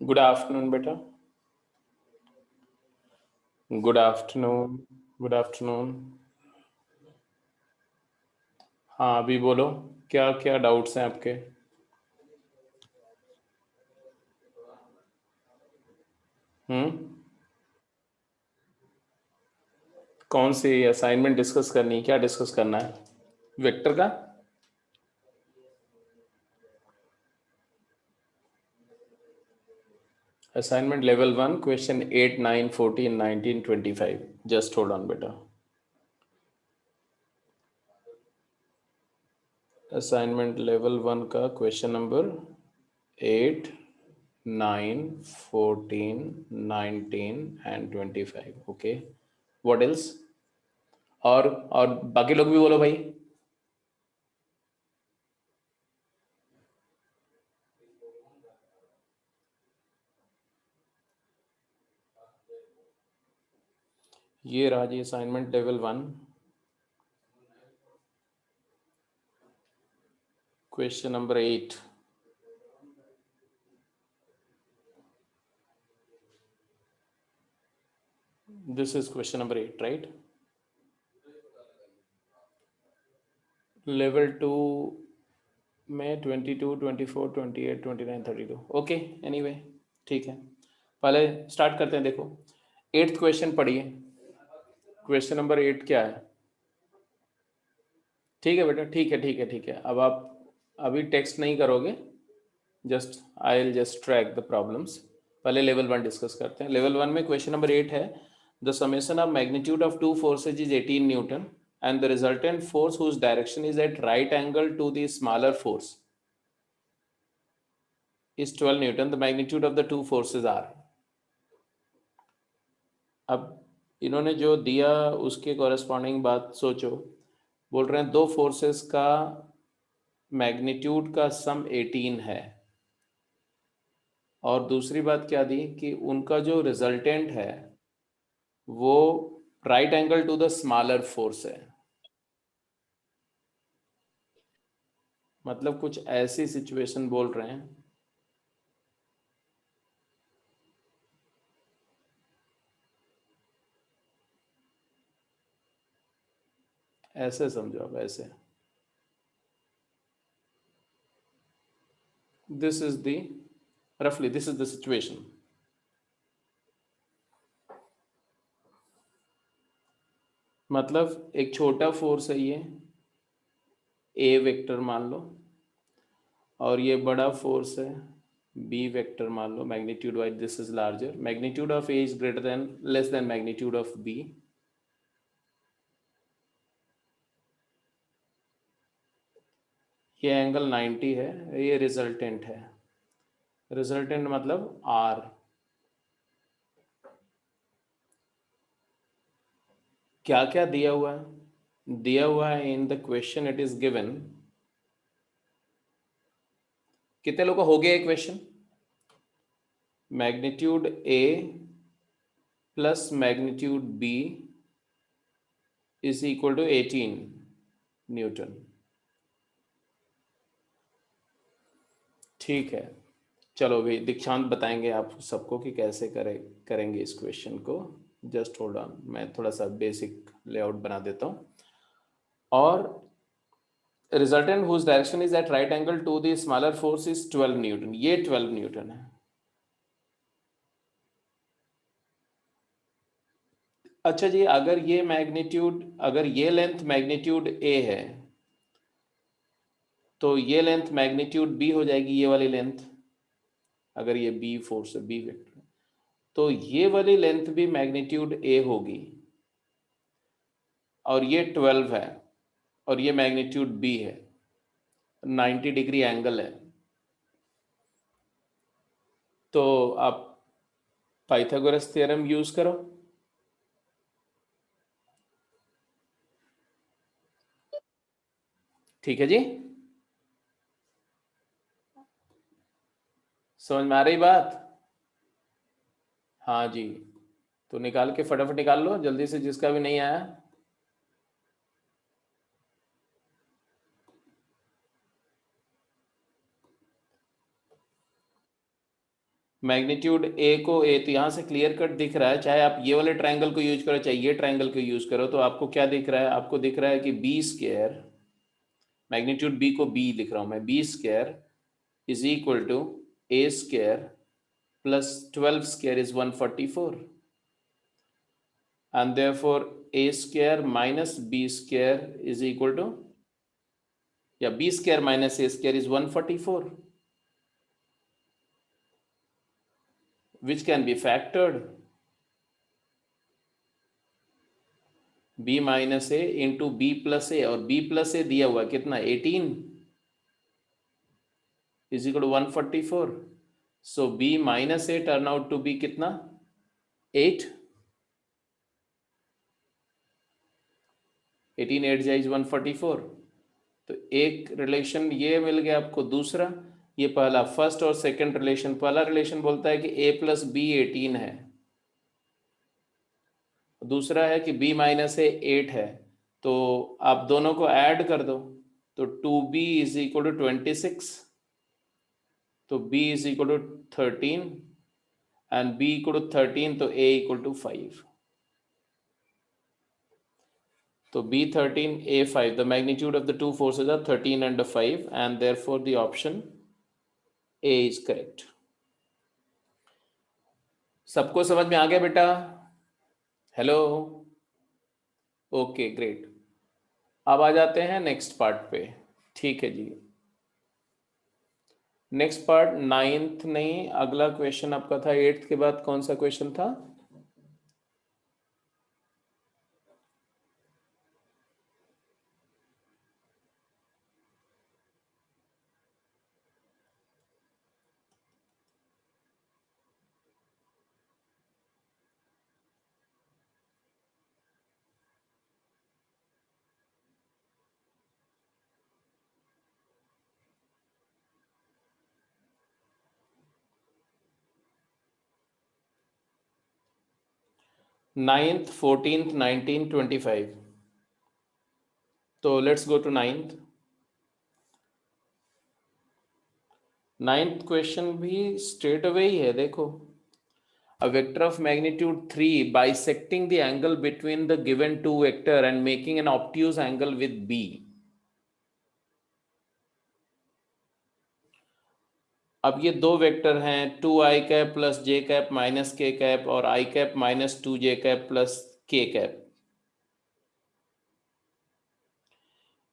Good afternoon बेटा। Good afternoon. Good afternoon. हाँ अभी बोलो, क्या क्या डाउट्स हैं आपके? हम्म। कौन सी असाइनमेंट डिस्कस करनी है? क्या डिस्कस करना है? वेक्टर का? Assignment level 1 question 8 9 14 19 25। Just hold on बेटा। असाइनमेंट लेवल 1 का question number 8 9 14 19 and 25। Okay, what else? और बाकी लोग भी बोलो भाई। ये रहा जी assignment level 1 question number 8। This is question number 8 right? Level 2 में 22 24 28 29 32। ओके, एनीवे ठीक है। पहले स्टार्ट करते हैं। देखो, एट्थ क्वेश्चन पढ़िए। क्वेश्चन नंबर 8 क्या है? ठीक है बेटा, ठीक है ठीक है ठीक है। अब आप अभी टेक्स्ट नहीं करोगे, just I will just track the problems. पहले लेवल 1 डिस्कस करते हैं। लेवल 1 में क्वेश्चन नंबर 8 है, the summation of magnitude of two forces is 18 Newton and the resultant force whose direction is at right angle to the smaller force is 12 Newton. The magnitude of the two forces are. अब इन्होंने जो दिया उसके corresponding बात सोचो। बोल रहे हैं दो फोर्सेस का मैग्नीट्यूड का सम 18 है, और दूसरी बात क्या दी कि उनका जो रिजल्टेंट है वो right angle to the smaller force है। मतलब कुछ ऐसी सिचुएशन बोल रहे हैं। ऐसे समझो आप, ऐसे। दिस इज द रफली दिस इज द सिचुएशन। मतलब एक छोटा फोर्स है ये, ए वेक्टर मान लो, और ये बड़ा फोर्स है बी वेक्टर मान लो। Magnitude wise this is larger, magnitude of A is greater than less than magnitude of B. ये एंगल 90 है, ये रिजल्टेंट है। रिजल्टेंट मतलब आर। क्या क्या दिया हुआ है? दिया हुआ है in the question it is given. कितने लोगों को हो गया ये question? Magnitude A plus magnitude B is equal to 18 newton. ठीक है, चलो भाई दीक्षांत बताएंगे आप सबको कि कैसे करेंगे इस क्वेश्चन को। जस्ट होल्ड ऑन, मैं थोड़ा सा बेसिक लेआउट बना देता हूँ। और resultant whose direction is at right angle to the smaller force is 12 newton. ये 12 न्यूटन है। अच्छा जी, अगर ये मैग्नीट्यूड, अगर ये लेंथ मैग्नीट्यूड ए है तो ये लेंथ मैग्नीट्यूड बी हो जाएगी, ये वाली लेंथ। अगर ये बी फोर्स है, बी वेक्टर, तो ये वाली लेंथ भी मैग्नीट्यूड ए होगी, और ये 12 है, और ये मैग्नीट्यूड बी है। 90 डिग्री एंगल है। तो आप पाइथागोरस थ्योरम यूज करो। ठीक है जी, समझ में आ रही बात? हाँ जी, तो निकाल के फटाफट निकाल लो जल्दी से, जिसका भी नहीं आया। मैग्नीट्यूड ए को ए, तो यहाँ से क्लियर कट दिख रहा है, चाहे आप ये वाले ट्रायंगल को यूज करो चाहे ये ट्रायंगल को यूज करो, तो आपको क्या दिख रहा है? आपको दिख रहा है कि बी स्क्वायर, मैग्नीट्यूड बी को बी लिख रहा हूं मैं, B square is equal to A square plus 12 square is 144, and therefore a square minus b square is equal to, yeah, b square minus a square is 144, which can be factored. b minus a into b plus a, और b plus a दिया हुआ कितना 18 is equal to 144. So b minus a turn out to be कितना 8, 18 8 जाइज 144. तो एक relation ये मिल गया आपको, दूसरा ये पहला, फर्स्ट और सेकंड रिलेशन, पहला रिलेशन बोलता है कि a प्लस बी 18 है, दूसरा है कि b माइनस ए 8 है, तो आप दोनों को ऐड कर दो, तो 2b इज इक्वल टू 26, तो b is equal to 13 and b equal to 13, तो a इक्वल टू 5. तो B13 A5, the magnitude of the two forces are 13 and 5, and therefore the option A is correct. सबको समझ में आ गया बेटा? Hello, okay great. अब आ जाते हैं नेक्स्ट पार्ट पे. ठीक है जी, नेक्स्ट पार्ट 9th नहीं, अगला क्वेश्चन आपका था 8th के बाद कौन सा क्वेश्चन था? Ninth, 14th, 19, 25. तो let's go to ninth. Ninth question भी स्ट्रेट अवे ही है, देखो. A vector of magnitude 3 bisecting the angle between the given two vector and making an obtuse angle with B. अब ये दो वेक्टर हैं, 2i cap plus J cap minus के cap और i cap minus 2j cap plus K cap.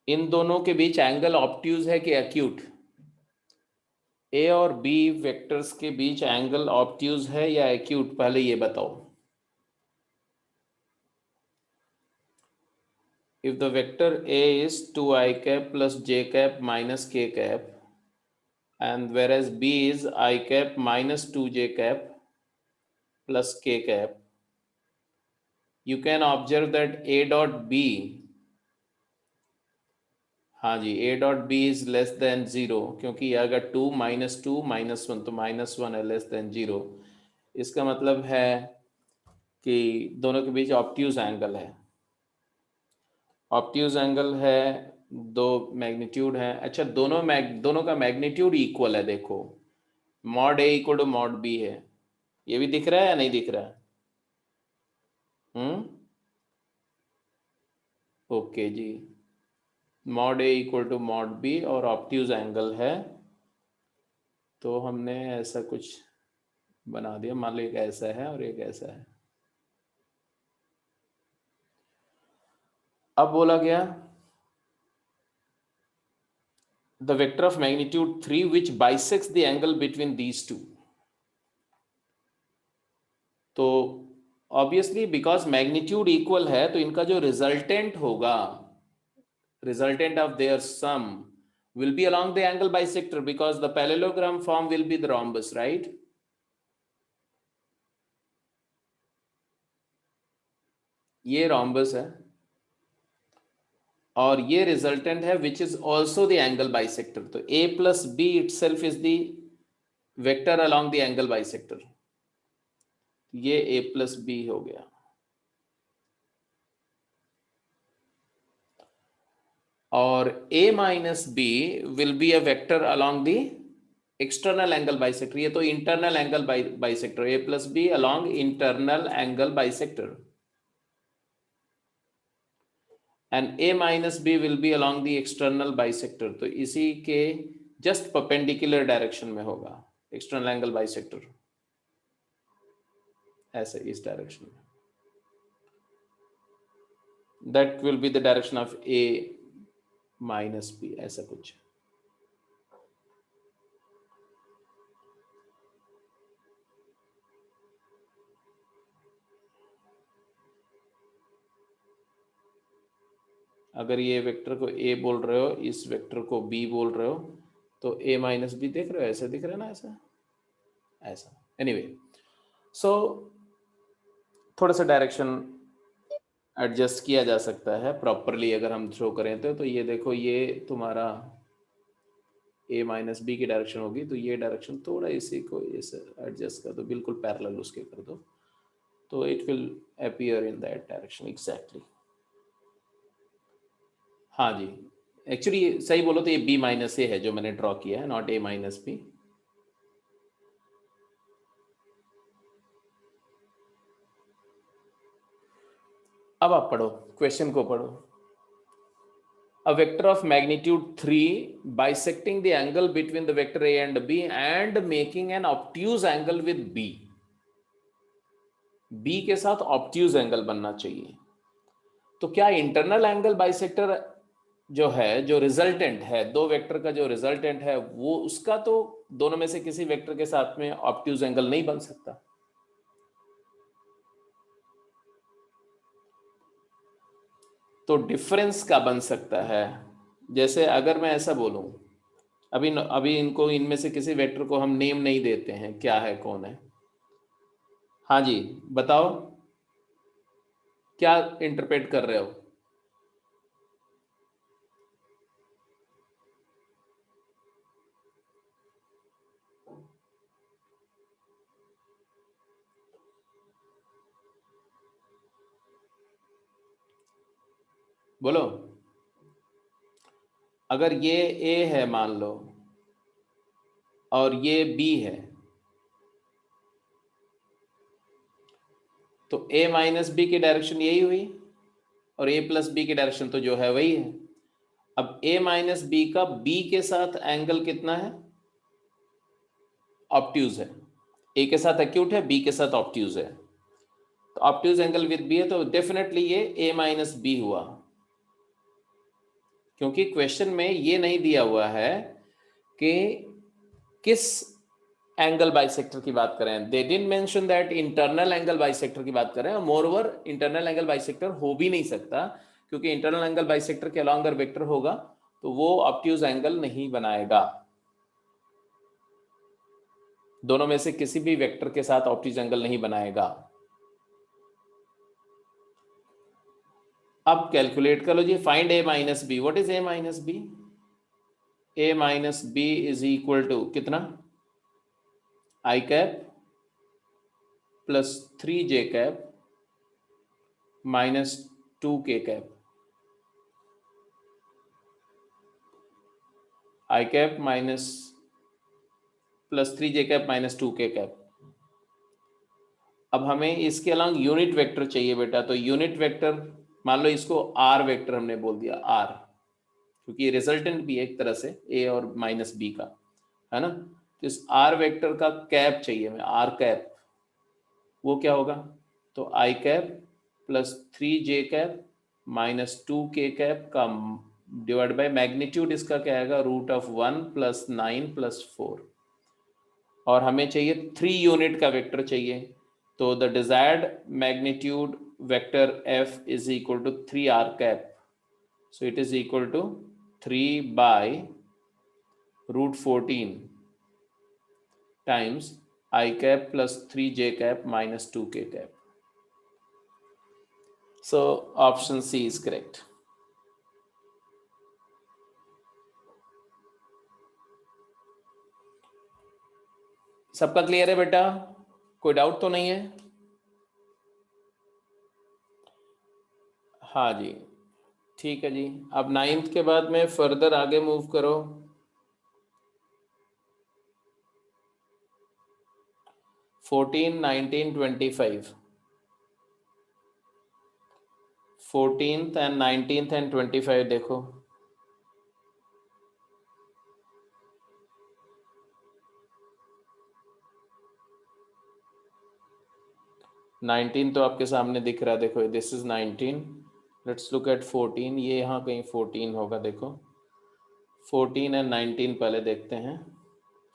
इन दोनों के बीच angle obtuse है कि एक्यूट? ए और बी वेक्टर्स के बीच एंगल ऑब्ट्यूज है या एक्यूट, पहले ये बताओ. If the vector A is 2i cap plus j cap minus k cap, and whereas B is I cap minus 2j cap plus k cap, you can observe that A dot B, हाँ जी, A dot B is less than 0, क्योंकि ये अगर 2 minus 2 minus 1, तो minus 1 है, less than 0. इसका मतलब है कि दोनों के बीच ऑब्ट्यूज एंगल है. ऑब्ट्यूज एंगल है, दो मैग्नीट्यूड है. अच्छा, दोनों का मैग्नीट्यूड इक्वल है, देखो. Mod A equal to mod B है, ये भी दिख रहा है या नहीं दिख रहा है? ओके जी, mod A equal to mod B और ऑब्ट्यूज एंगल है, तो हमने ऐसा कुछ बना दिया. मान लो एक ऐसा है और एक ऐसा है. अब बोला गया the vector of magnitude 3 which bisects the angle between these two. तो ऑब्वियसली बिकॉज मैग्नीट्यूड इक्वल है, तो इनका जो रिजल्टेंट होगा, resultant of their sum will be along the angle bisector, because the parallelogram form will be the rhombus, right? ये rhombus है और ये रिजल्टेंट है which is also the angle bisector. तो a plus b itself is the vector along the angle bisector. ये a plus b हो गया. और a minus b will be a vector along the external angle bisector, ये तो internal angle bisector, A plus B along internal angle bisector and A minus B will be along the external bisector. तो इसी के just perpendicular direction में होगा external angle bisector, ऐसे इस direction में, that will be the direction of A minus B, ऐसा कुछ। अगर ये वेक्टर को ए बोल रहे हो, इस वेक्टर को बी बोल रहे हो, तो ए माइनस बी देख रहे हो, ऐसे दिख रहा है ना, ऐसा ऐसा। एनीवे, सो थोड़ा सा डायरेक्शन एडजस्ट किया जा सकता है प्रॉपरली अगर हम शो करें तो ये देखो, ये तुम्हारा ए माइनस बी की डायरेक्शन होगी, तो ये डायरेक्शन थोड़ा इसी को इसे एडजस्ट कर दो, बिल्कुल पैरेलल उसके कर दो, तो it will appear in that direction exactly. हाँ जी, एक्चुअली सही बोलो तो ये बी माइनस ए है जो मैंने ड्रॉ किया है, नॉट ए माइनस बी। अब आप पढ़ो, क्वेश्चन को पढ़ो। A vector of magnitude 3 bisecting the angle between the vector A and B and making an obtuse angle with B. B के साथ obtuse angle बनना चाहिए। तो क्या इंटरनल एंगल बाइसेक्टर जो है, जो रिजल्टेंट है, दो वेक्टर का जो रिजल्टेंट है, वो उसका तो दोनों में से किसी वेक्टर के साथ में ऑब्ट्यूज एंगल नहीं बन सकता। तो डिफरेंस का बन सकता है। जैसे अगर मैं ऐसा बोलूं, अभी इनको, इनमें से किसी वेक्टर को हम नेम नहीं देते हैं, क्या है कौन है। हाँ जी, बताओ क्या इंटरप्रेट कर रहे हो। बोलो। अगर ये ए है मान लो और ये बी है, तो ए माइनस बी की डायरेक्शन यही हुई और ए प्लस बी की डायरेक्शन तो जो है वही है। अब ए माइनस बी का बी के साथ एंगल कितना है, ऑब्ट्यूज है। ए के साथ एक्यूट है, बी के साथ ऑब्ट्यूज है, तो ऑब्ट्यूज एंगल विद बी है, तो डेफिनेटली ये ए माइनस बी हुआ, क्योंकि क्वेश्चन में ये नहीं दिया हुआ है कि किस एंगल बाइसेक्टर की बात करें। They didn't mention that internal angle bisector की बात करें। More over internal angle bisector हो भी नहीं सकता, क्योंकि इंटरनल एंगल बाइसेक्टर के अलॉन्ग अगर वेक्टर होगा तो वो ऑब्ट्यूज एंगल नहीं बनाएगा। दोनों में से किसी भी वेक्टर के साथ ऑब्ट्यूज एंगल नहीं बनाएगा। अब कैलकुलेट कर लो जी, find A minus B. What is A minus B? A minus B is equal to कितना, I cap plus 3 J cap minus 2 के cap. I cap minus plus 3 J cap minus 2 के cap. अब हमें इसके along unit vector चाहिए बेटा, तो unit vector मान लो इसको आर वेक्टर हमने बोल दिया, आर, क्योंकि ये रिजल्टेंट भी है एक तरह से ए और माइनस बी का, है ना। तो इस आर वेक्टर का कैप चाहिए हमें, आर कैप, वो क्या होगा, तो आई कैप प्लस 3 जे कैप माइनस 2 के कैप का डिवाइड बाय मैग्नीट्यूड, इसका क्या आएगा, √1 प्लस 9 प्लस 4। और हमें चाहिए 3 यूनिट का वेक्टर चाहिए, तो the desired magnitude vector f is equal to 3r cap, so it is equal to 3 by √14 times i cap plus 3 J cap minus 2 के cap. So option C is correct. सबका clear है बेटा, कोई doubt तो नहीं है? हाँ जी, ठीक है जी। अब 9th के बाद में फर्दर आगे मूव करो। 14, 19, 25, 14th एंड 19th एंड 25 देखो। 19 तो आपके सामने दिख रहा है, देखो this is 19। Let's look at 14, ये यहाँ कहीं 14 होगा, देखो 14 एंड 19 पहले देखते हैं,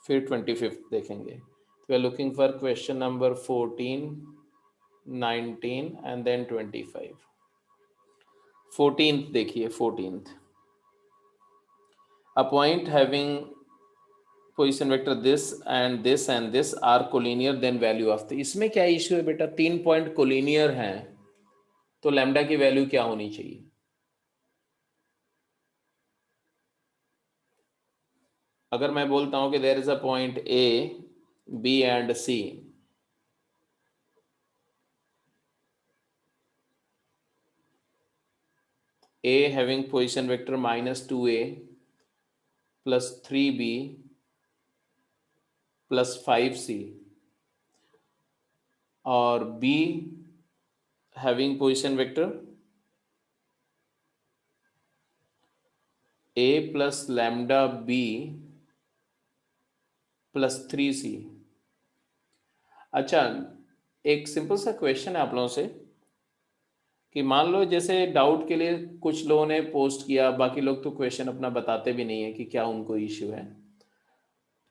फिर 25 देखेंगे। We are looking for question number 14, 19 and then 25। 14th देखिए, 14th, a point having position vector this and this and this are collinear then value of the. इसमें क्या इश्यू है बेटा, 3 पॉइंट कोलिनियर हैं तो लैम्डा की वैल्यू क्या होनी चाहिए? अगर मैं बोलता हूं कि there is a point A, B and C, A having position vector -2a + 3b + 5c, और B having position vector a + λb + 3c। अच्छा, एक सिंपल सा क्वेश्चन है आप लोगों से कि मान लो जैसे डाउट के लिए कुछ लोगों ने पोस्ट किया, बाकी लोग तो क्वेश्चन अपना बताते भी नहीं है कि क्या उनको इश्यू है।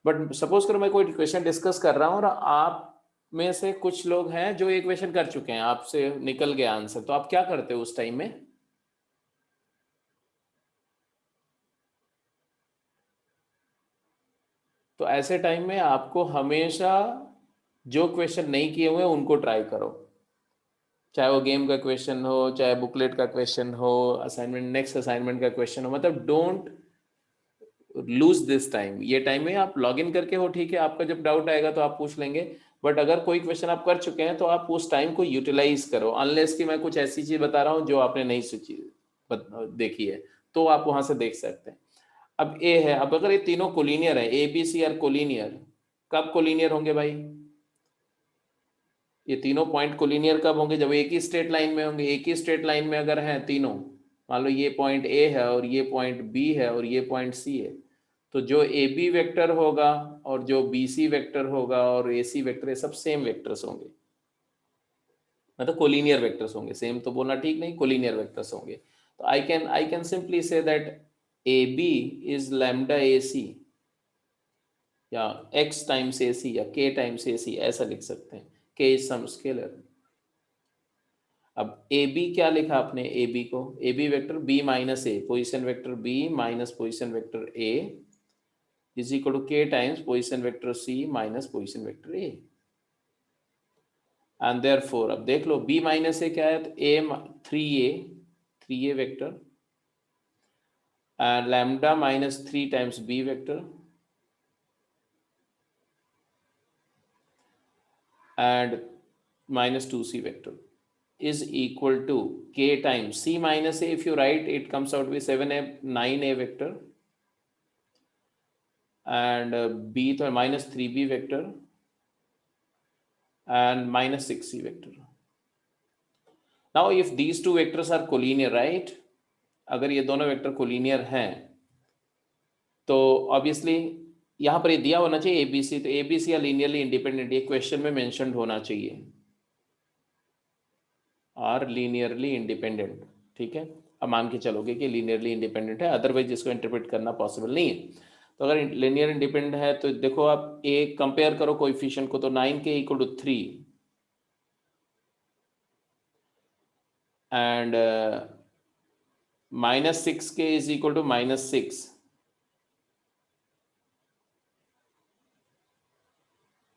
बट सपोज करो मैं कोई क्वेश्चन डिस्कस कर रहा हूँ और आप में से कुछ लोग हैं जो एक क्वेश्चन कर चुके हैं, आपसे निकल गया आंसर, तो आप क्या करते हो उस टाइम में? तो ऐसे टाइम में आपको हमेशा जो क्वेश्चन नहीं किए हुए उनको ट्राई करो, चाहे वो गेम का क्वेश्चन हो, चाहे बुकलेट का क्वेश्चन हो, असाइनमेंट नेक्स्ट असाइनमेंट का क्वेश्चन हो, मतलब डोंट लूज दिस टाइम। ये टाइम में आप लॉग इन करके हो, ठीक है, आपका जब डाउट आएगा तो आप पूछ लेंगे, बट अगर कोई क्वेश्चन आप कर चुके हैं तो आप उस टाइम को यूटिलाइज करो, अनलेस कि मैं कुछ ऐसी चीज बता रहा हूँ जो आपने नहीं सोची देखी है, तो आप वहां से देख सकते हैं। अब ए है, अब अगर ये तीनों कोलिनियर है, A B C are collinear, कब कोलिनियर होंगे भाई? ये तीनों पॉइंट कोलिनियर कब होंगे? जब एक ही स्ट्रेट लाइन में होंगे। एक ही स्ट्रेट लाइन में अगर हैं तीनों, मान लो ये पॉइंट ए है और ये पॉइंट बी है और ये पॉइंट सी है, तो जो ए बी वेक्टर होगा और जो बी सी वेक्टर होगा और ए सी वेक्टर, ये सब सेम वेक्टर्स होंगे, मतलब कोलिनियर वेक्टर्स होंगे। सेम तो बोलना ठीक नहीं, कोलिनियर वेक्टर्स होंगे। तो I can simply say that A B is lambda A C, या x टाइम्स ए सी या k टाइम्स ए सी, ऐसा लिख सकते हैं। k is some scalar. अब ए बी क्या लिखा आपने? ए बी को, A B vector B minus A, position vector B minus position vector A is equal to K times position vector C minus position vector A. And therefore अब देख लो B minus A क्या है, तो A 3a vector and lambda -3 times B vector and -2c vector is equal to k times c minus a. If you write, it comes out with 7a 9a vector and b तो -3b vector and -6c vector. Now if these two vectors are collinear, right, अगर ये दोनों vector collinear हैं तो obviously यहाँ पर ये दिया होना चाहिए ए बी सी, तो ए बी सी या लीनियरली इंडिपेंडेंट, ये क्वेश्चन में मेंशन होना चाहिए, आर लीनियरली इंडिपेंडेंट। ठीक है, अब मान के चलोगे कि लीनियरली इंडिपेंडेंट है, अदरवाइज इसको इंटरप्रेट करना पॉसिबल नहीं है। तो अगर लीनियर इंडिपेंडेंट है तो देखो आप ए कंपेयर करो कोएफिशिएंट को, तो 9k = 3 and -6k is equal to -6,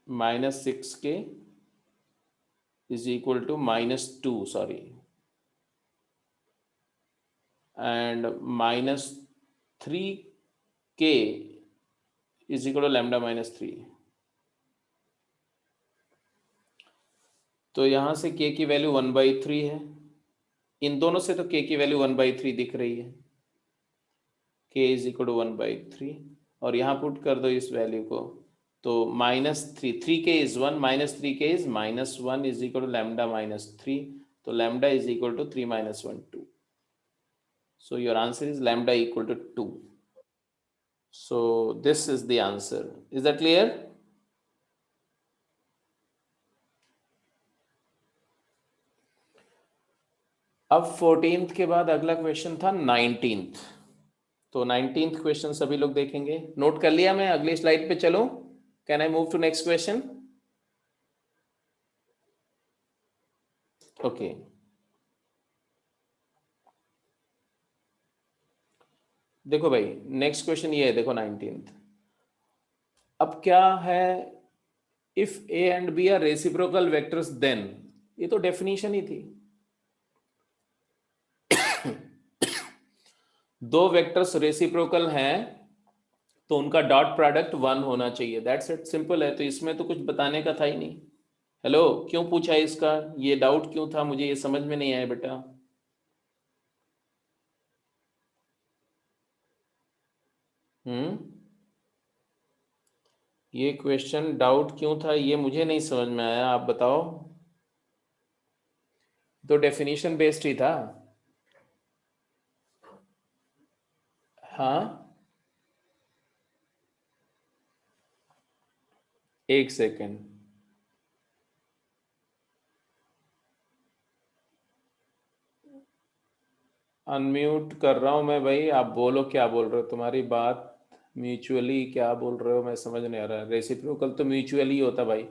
-6k is equal to -2, sorry, and -3k is equal to lambda -3। तो यहां से k की वैल्यू 1/3 है, इन दोनों से तो k की वैल्यू 1/3 दिख रही है, k is equal to 1/3, और यहाँ पुट कर दो इस वैल्यू को, तो -3 k is 1, -3 k is -1 is equal to lambda -3, तो lambda is equal to 3 - 1 2. So your answer is lambda equal to 2. So this is the answer. Is that clear? अब 14th के बाद अगला क्वेश्चन था 19th. तो 19th question सभी लोग देखेंगे. नोट कर लिया मैं, अगली स्लाइड पे चलो. Can I move to next question? Okay. देखो भाई, नेक्स्ट क्वेश्चन ये है, देखो 19th. अब क्या है, if A and B are reciprocal vectors then, ये तो डेफिनेशन ही थी. दो वेक्टर्स रेसिप्रोकल हैं तो उनका डॉट प्रोडक्ट 1 होना चाहिए. दैट्स इट, सिंपल है. तो इसमें तो कुछ बताने का था ही नहीं. हेलो, क्यों पूछा इसका, ये डाउट क्यों था, मुझे ये समझ में नहीं आया बेटा. ये क्वेश्चन डाउट क्यों था, ये मुझे नहीं समझ में आया, आप बताओ. तो डेफिनेशन बेस्ड ही था. हाँ, एक सेकेंड. अनम्यूट कर रहा हूं मैं भाई, आप बोलो क्या बोल रहे हो, तुम्हारी बात म्यूचुअली क्या बोल रहे हो मैं समझ नहीं आ रहा. रेसिप्रोकल तो म्यूचुअली होता भाई.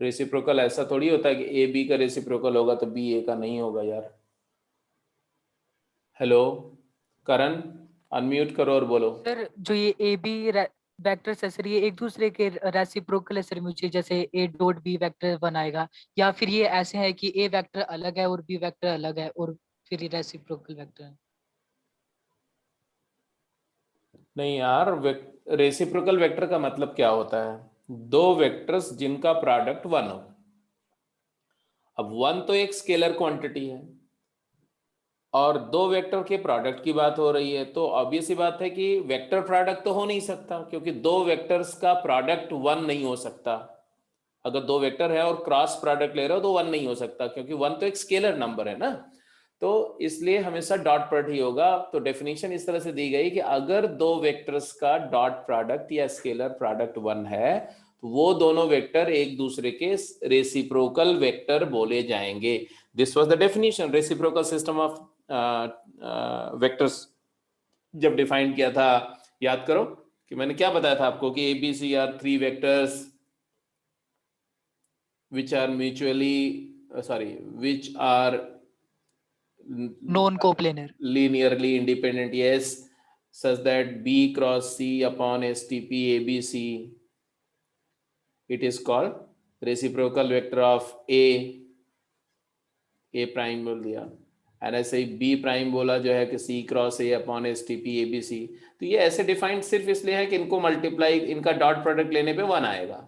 रेसिप्रोकल ऐसा थोड़ी होता है कि ए बी का रेसिप्रोकल होगा तो बी ए का नहीं होगा यार. हेलो करण, अनम्यूट करो और बोलो. सर जो ये ए बी वेक्टर्स है सर, ये एक दूसरे के रेसिप्रोकल है सर म्यूचुअल, जैसे ए डॉट बी वेक्टर बनाएगा, या फिर ये ऐसे है कि ए वेक्टर अलग है और बी वेक्टर अलग है और फिर ये रेसिप्रोकल वेक्टर है? नहीं यार, रेसिप्रोकल वेक्टर का मतलब क्या होता है, दो वेक्टर्स जिनका प्रोडक्ट 1 हो. अब 1 तो एक स्केलर क्वांटिटी है और दो वेक्टर के प्रोडक्ट की बात हो रही है, तो ऑब्वियस सी बात है कि वेक्टर प्रोडक्ट तो हो नहीं सकता, क्योंकि दो वेक्टर्स का प्रोडक्ट 1 नहीं हो सकता. अगर दो वेक्टर है और क्रॉस प्रोडक्ट ले रहे हो तो 1 नहीं हो सकता, क्योंकि 1 तो एक स्केलर नंबर है ना. तो इसलिए हमेशा डॉट प्रोडक्ट ही होगा. तो डेफिनेशन इस तरह से दी गई कि अगर दो वेक्टर्स का डॉट प्रोडक्ट या स्केलर प्रोडक्ट 1 है तो वो दोनों वेक्टर एक दूसरे के रेसिप्रोकल वेक्टर बोले जाएंगे. This was the definition. Reciprocal system of vectors जब डिफाइन किया था, याद करो कि मैंने क्या बताया था आपको कि ABC are 3 vectors which are mutually which are non coplanar. linearly independent, yes, such that b cross c upon stp abc, it is called reciprocal vector of a prime बोल दिया, एंड ऐसे ही बी प्राइम बोला जो है कि C cross A upon S T P A B C. तो ये ऐसे डिफाइंड सिर्फ इसलिए है कि इनको मल्टीप्लाई, इनका डॉट प्रोडक्ट लेने पे 1 आएगा.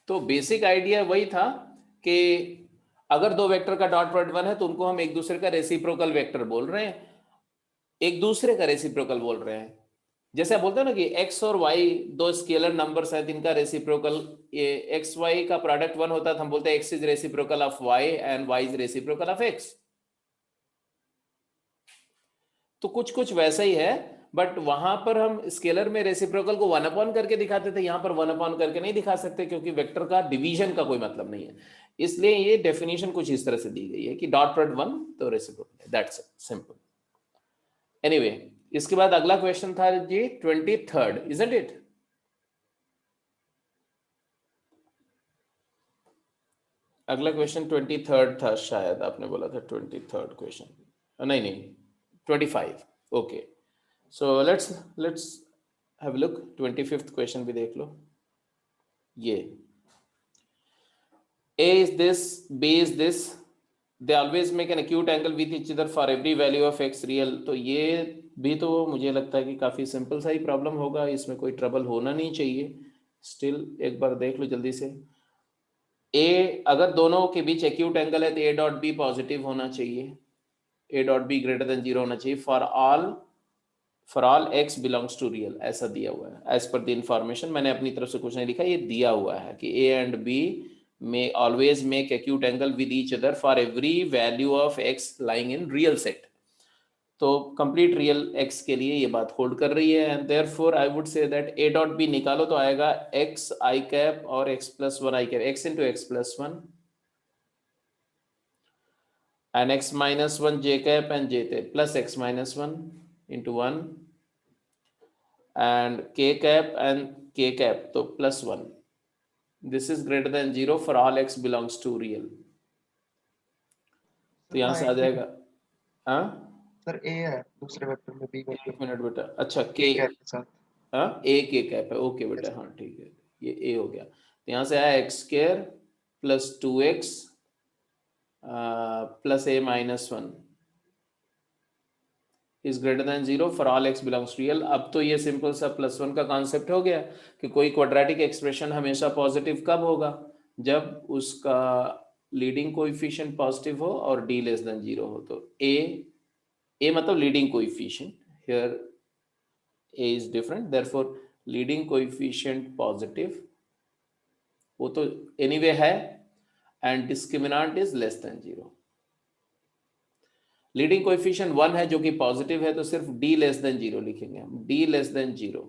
तो बेसिक आइडिया वही था कि अगर दो वेक्टर का डॉट प्रोडक्ट 1 है तो उनको हम एक दूसरे का रेसिप्रोकल वेक्टर बोल रहे हैं, एक दूसरे का रेसिप्रोकल बोल रहे हैं. जैसे आप बोलते हैं ना कि x और y दो स्केलर नंबर्स हैं, इनका रेसिप्रोकल, ये एक्स वाई का प्रोडक्ट 1 होता है तो हम बोलते हैं x is reciprocal of y and y is reciprocal of x. तो कुछ कुछ वैसा ही है, बट वहां पर हम स्केलर में रेसिप्रोकल को 1 अपॉन करके दिखाते थे, यहां पर 1 अपॉन करके नहीं दिखा सकते क्योंकि वेक्टर का डिवीजन का कोई मतलब नहीं है. इसलिए ये डेफिनेशन कुछ इस तरह से दी गई है कि डॉट प्रोडक्ट 1 तो रेसिप्रोकल है. That's it, simple. एनीवे, इसके बाद अगला क्वेश्चन था जी 23rd, इजंट इट? अगला क्वेश्चन 23rd था शायद, आपने बोला था 23rd क्वेश्चन. नहीं नहीं, 25. Okay, so let's have look. 25th question भी देख लो. ये a is this, b is this, they always make an acute angle with each other for every value of x real. तो ये भी तो मुझे लगता है कि काफी सिंपल सा ही प्रॉब्लम होगा, इसमें कोई ट्रबल होना नहीं चाहिए. स्टिल एक बार देख लो जल्दी से. a, अगर दोनों के बीच एक्यूट एंगल है तो a डॉट बी पॉजिटिव होना चाहिए. A dot B greater than 0 होना चाहिए for all x belongs to real, ऐसा दिया हुआ है एज पर द इंफॉर्मेशन। मैंने अपनी तरफ से कुछ नहीं लिखा, ये दिया हुआ है कि A and B may always make acute angle with each other for every value of x lying in real set। तो कंप्लीट रियल x के लिए ये बात होल्ड कर रही है, and therefore I would say that a dot b निकालो तो आएगा x i कैप और x plus 1 i cap, x into x plus 1 and x minus 1 j cap and j plus x minus 1 into 1 and k cap and k cap तो plus 1। this is greater than 0 for all x belongs to real। तो यहाँ से आ जाएगा, हाँ sir ए है दूसरे vector में, बी वेक्टर एक मिनट बेटा, अच्छा के k, कैप के साथ। हाँ a k कैप है, ओके बेटा, हाँ ठीक है, ये a हो गया। तो यहाँ से आया एक्स स्क्र प्लस 2x प्लस a minus 1 is greater than 0 for all x belongs to real. अब तो ये सिंपल सा प्लस 1 का कॉन्सेप्ट हो गया कि कोई क्वाड्रेटिक एक्सप्रेशन हमेशा पॉजिटिव कब होगा, जब उसका लीडिंग कोएफिशिएंट पॉजिटिव हो और d लेस देन 0 हो। तो a मतलब leading coefficient, here a is different, therefore leading coefficient positive, वो तो एनीवे है, and discriminant is less than 0। Leading coefficient 1 है जो कि पॉजिटिव है, तो सिर्फ d लेस देन 0 लिखेंगे हम, d लेस देन 0।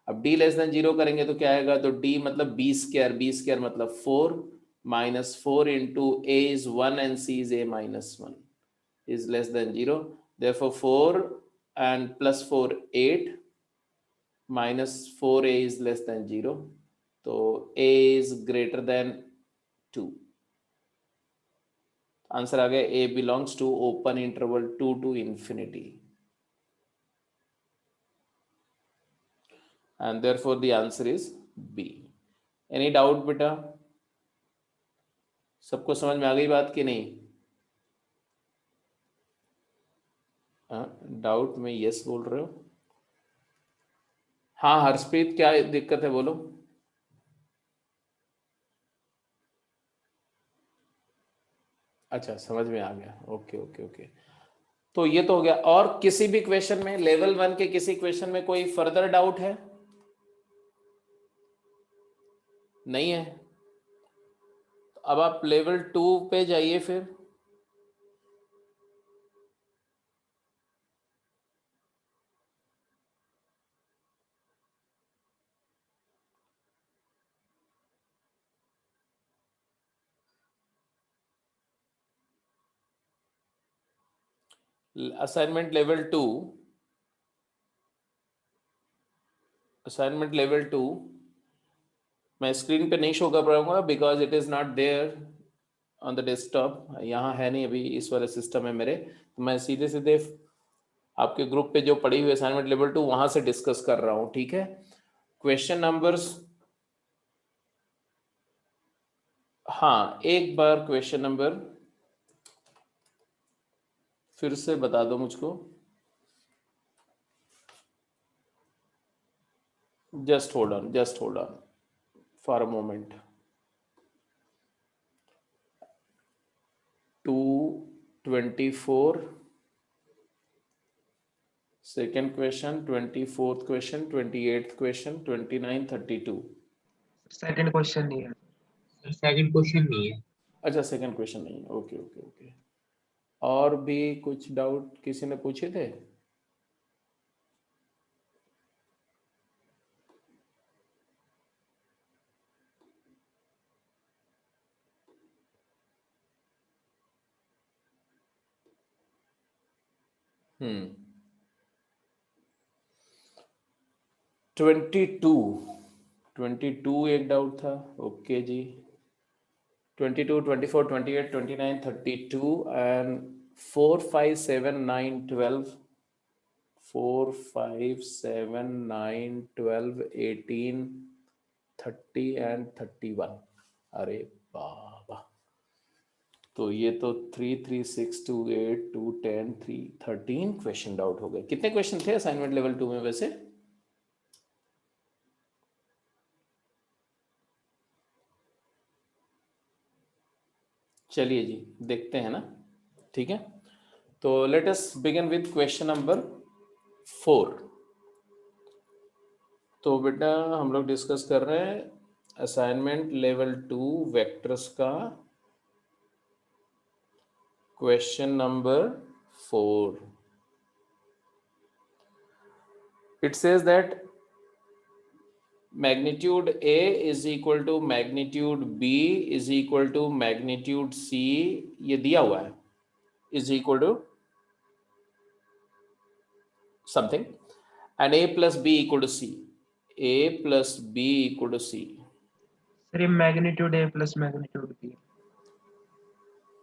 अब d लेस देन 0 करेंगे तो क्या आएगा, तो d मतलब b स्क्वायर मतलब 4 minus 4 into a is 1 and c is a minus 1 is less than 0, therefore 4 and plus 4 8 minus 4a is less than 0, तो a is greater than 2। Answer आ गया a belongs to open interval 2 to infinity, and therefore the answer is B। any doubt बेटा, सबको समझ में आ गई बात कि नहीं? डाउट में यस बोल रहे हो? हाँ हर्षप्रीत, क्या दिक्कत है बोलो। अच्छा समझ में आ गया, ओके ओके ओके। तो ये तो हो गया, और किसी भी क्वेश्चन में, लेवल 1 के किसी क्वेश्चन में कोई फर्दर डाउट है? नहीं है? तो अब आप लेवल 2 पे जाइए फिर। असाइनमेंट लेवल 2, असाइनमेंट लेवल 2 मैं स्क्रीन पे नहीं शो कर पाऊंगा because it is not there on the desktop, यहाँ है नहीं अभी, इस वाले सिस्टम है मेरे, तो मैं सीधे सीधे आपके ग्रुप पे जो पड़ी हुई असाइनमेंट लेवल 2 वहां से डिस्कस कर रहा हूँ, ठीक है। क्वेश्चन नंबर्स, हाँ एक बार क्वेश्चन नंबर फिर से बता दो मुझको, just hold on for a moment. 224 second question, 24th question, 28th question, 29, 32। Second question नहीं है। सेकंड क्वेश्चन नहीं है। अच्छा सेकंड क्वेश्चन नहीं है, ओके ओके ओके। और भी कुछ डाउट किसी ने पूछे थे? हम्म 22 एक डाउट था, ओके जी। 22, 24, 28, 29, 32 and 4, 5, 7, 9, 12, 4, 5, 7, 9, 12, 18, 30 and 31। अरे बाबा, तो ये तो 3, 3, 6, 2, 8, 2, 10, 3, 13 क्वेश्चन डाउट हो गए। कितने क्वेश्चन थे असाइनमेंट लेवल 2 में वैसे? चलिए जी देखते हैं ना, ठीक है, तो let us begin with question number 4। तो बेटा हम लोग डिस्कस कर रहे हैं असाइनमेंट लेवल 2 वेक्टर्स का question number 4। It says that magnitude A is equal to magnitude B is equal to magnitude C, ये दिया हुआ है, is equal to something, and A plus B equal to C, A plus B equal to C। Sir ये magnitude A plus magnitude B.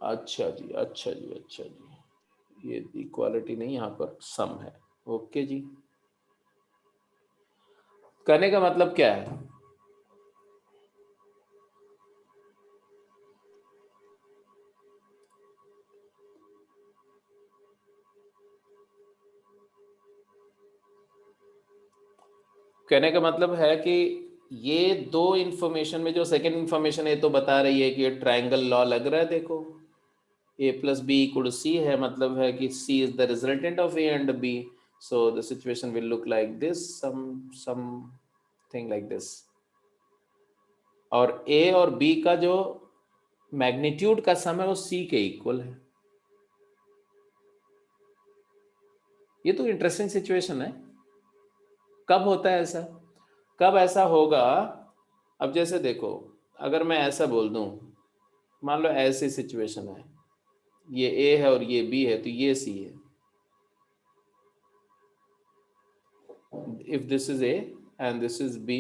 अच्छा जी, अच्छा जी, अच्छा जी, ये इक्वालिटी नहीं, यहाँ पर सम है। ओके जी, कहने का मतलब क्या है? कहने का मतलब है कि ये दो इंफॉर्मेशन में जो सेकंड इंफॉर्मेशन है तो बता रही है कि ये ट्रायंगल लॉ लग रहा है। देखो a plus b equal to c है, मतलब है कि c is the resultant of a and b, so the situation will look like this, something like this। और a और b का जो मैग्नीट्यूड का सम है वो c के इक्वल है। ये तो इंटरेस्टिंग सिचुएशन है। कब होता है ऐसा? कब ऐसा होगा? अब जैसे देखो, अगर मैं ऐसा बोल दूं, मान लो ऐसी सिचुएशन है, ये A है और ये B है, तो ये C है। If this is A and this is B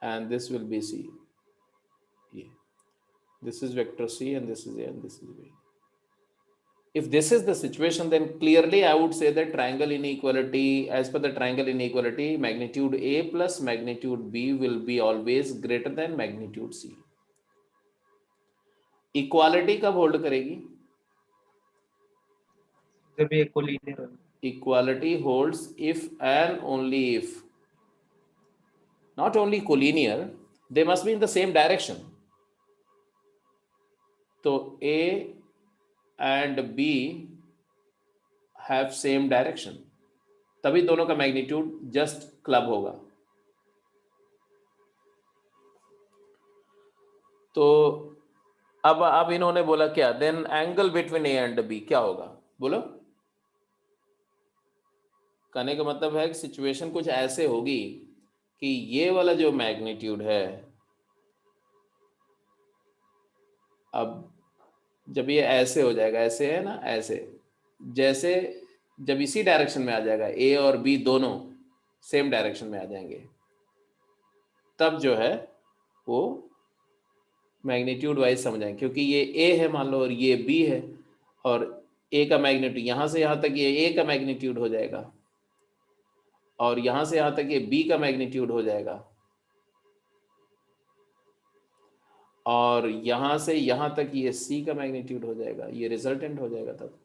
and this will be C, ये this is vector C and this is A and this is B। If this is the situation, then clearly I would say that triangle inequality, as per the triangle inequality, magnitude A plus magnitude B will be always greater than magnitude C। Equality कब hold करेगी? जब ये collinear हो। Equality holds if and only if, not only collinear, they must be in the same direction। तो A and B have same direction, तभी दोनों का magnitude just club होगा। तो अब इन्होंने बोला क्या, then angle between A and B क्या होगा? बोलो। कहने का मतलब है कि सिचुएशन कुछ ऐसे होगी कि ये वाला जो मैग्नीट्यूड है, अब जब ये ऐसे हो जाएगा, ऐसे है ना, ऐसे जैसे जब इसी डायरेक्शन में आ जाएगा, ए और बी दोनों सेम डायरेक्शन में आ जाएंगे, तब जो है वो मैग्नीट्यूड वाइज समझाएंगे। क्योंकि ये ए है मान लो और ये बी है, और ए का मैग्नीट्यूड यहाँ से यहाँ तक ये ए का मैग्नीट्यूड हो जाएगा, और यहाँ से यहाँ तक ये बी का मैग्नीट्यूड हो जाएगा, और यहाँ से यहाँ तक ये सी का मैग्नीट्यूड हो जाएगा, ये रिजल्टेंट हो जाएगा तब।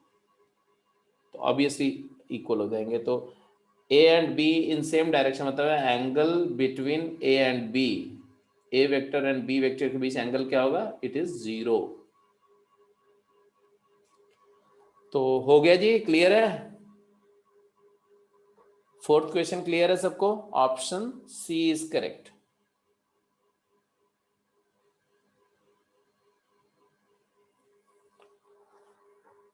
तो ऑब्वियसली इक्वल हो जाएंगे। तो A and B in same direction, मतलब है angle between A and B, A vector and B vector के बीच एंगल क्या होगा? It is 0। तो हो गया जी, क्लियर है? फोर्थ क्वेश्चन क्लियर है सबको? Option C is correct.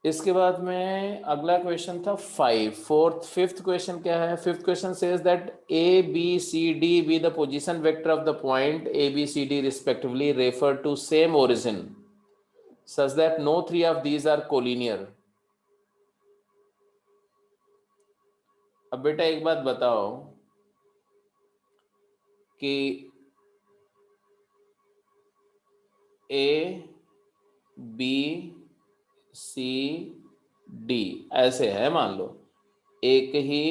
इसके बाद में अगला क्वेश्चन था 5। फिफ्थ क्वेश्चन क्या है? Fifth question says that A B C D be the position vector of the point A B C D respectively refer to same origin such that no three of these are collinear। अब बेटा एक बात बताओ कि ए B C D ऐसे है, मान लो एक ही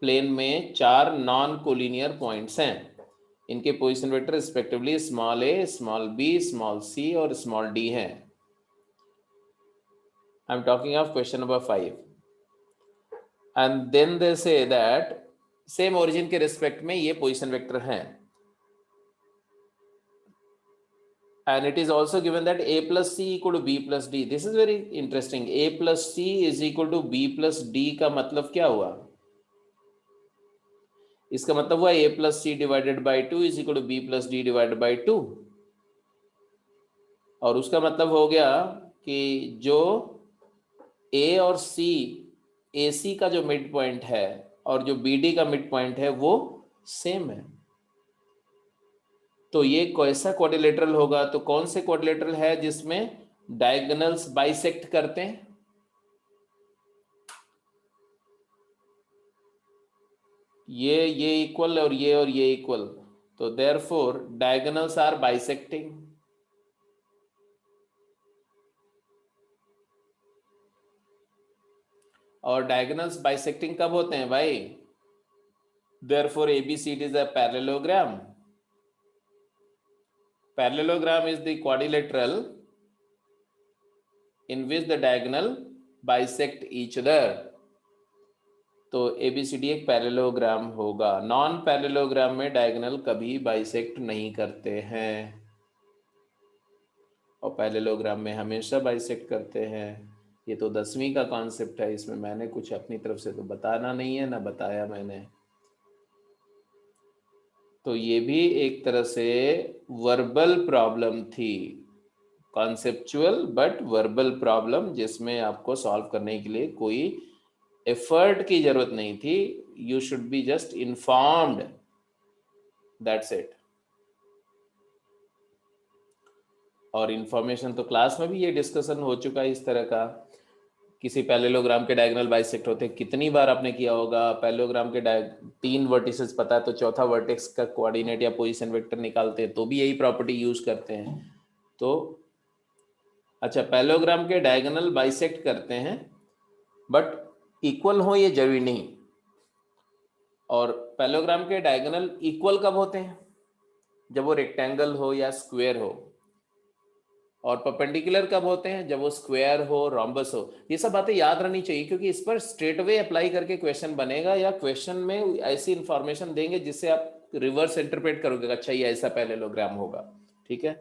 प्लेन में 4 नॉन कोलिनियर पॉइंट्स हैं, इनके position vector respectively small A, small B, small C और स्मॉल डी हैं। I am talking of question number 5। And then they say that same origin के रिस्पेक्ट में ये पोजीशन वेक्टर हैं। and it is also given that a plus c equal to b plus d. This is very interesting. A plus c is equal to b plus d का मतलब क्या हुआ? इसका मतलब हुआ a plus c divided by 2 is equal to b plus d divided by 2, और उसका मतलब हो गया कि जो a और c, ac का जो मिड पॉइंट है और जो bd का मिड पॉइंट है वो सेम है। तो ये कैसा क्वाड्रिलेटरल होगा? तो कौन से क्वाड्रिलेटरल है जिसमें डायगोनल्स बाइसेक्ट करते हैं? ये इक्वल और ये इक्वल, तो देयरफॉर डायगोनल्स आर बाइसेक्टिंग। और डायगोनल्स बाइसेक्टिंग कब होते हैं भाई? Therefore ABCD is a parallelogram. Parallelogram is the quadrilateral in which the diagonal bisect each other. तो ABCD एक पैरेललोग्राम होगा। नॉन पैरेललोग्राम में डायगोनल कभी बाइसेक्ट नहीं करते हैं, और पैरेललोग्राम में हमेशा बाइसेक्ट करते हैं। ये तो 10वीं का कॉन्सेप्ट है, इसमें मैंने कुछ अपनी तरफ से तो बताना नहीं है, ना बताया मैंने। तो ये भी एक तरह से वर्बल प्रॉब्लम थी, कॉन्सेप्चुअल बट वर्बल प्रॉब्लम, जिसमें आपको सॉल्व करने के लिए कोई एफर्ट की जरूरत नहीं थी। You should be just informed, that's it. और इंफॉर्मेशन तो क्लास में भी ये डिस्कशन हो चुका है इस तरह का। किसी पैरेललोग्राम के डायगोनल बाइसेक्ट होते हैं, कितनी बार आपने किया होगा। पैरेललोग्राम के 3 वर्टिसेस पता है तो चौथा वर्टेक्स का कोऑर्डिनेट या पोजीशन वेक्टर निकालते हैं तो भी यही प्रॉपर्टी यूज करते हैं। तो अच्छा, पैरेललोग्राम के डायगोनल बाइसेक्ट करते हैं बट इक्वल हो ये जरूरी नहीं। और पैरेललोग्राम के डायगोनल इक्वल कब होते हैं? जब वो रेक्टेंगल हो या स्क्वायर हो। और परपेंडिकुलर कब होते हैं? जब वो स्क्वायर हो, रोम्बस हो। ये सब बातें याद रहनी चाहिए, क्योंकि इस पर स्ट्रेट वे अप्लाई करके क्वेश्चन बनेगा, या क्वेश्चन में ऐसी इंफॉर्मेशन देंगे जिससे आप रिवर्स इंटरप्रेट करोगे, अच्छा ये ऐसा पैरेललोग्राम होगा। ठीक है,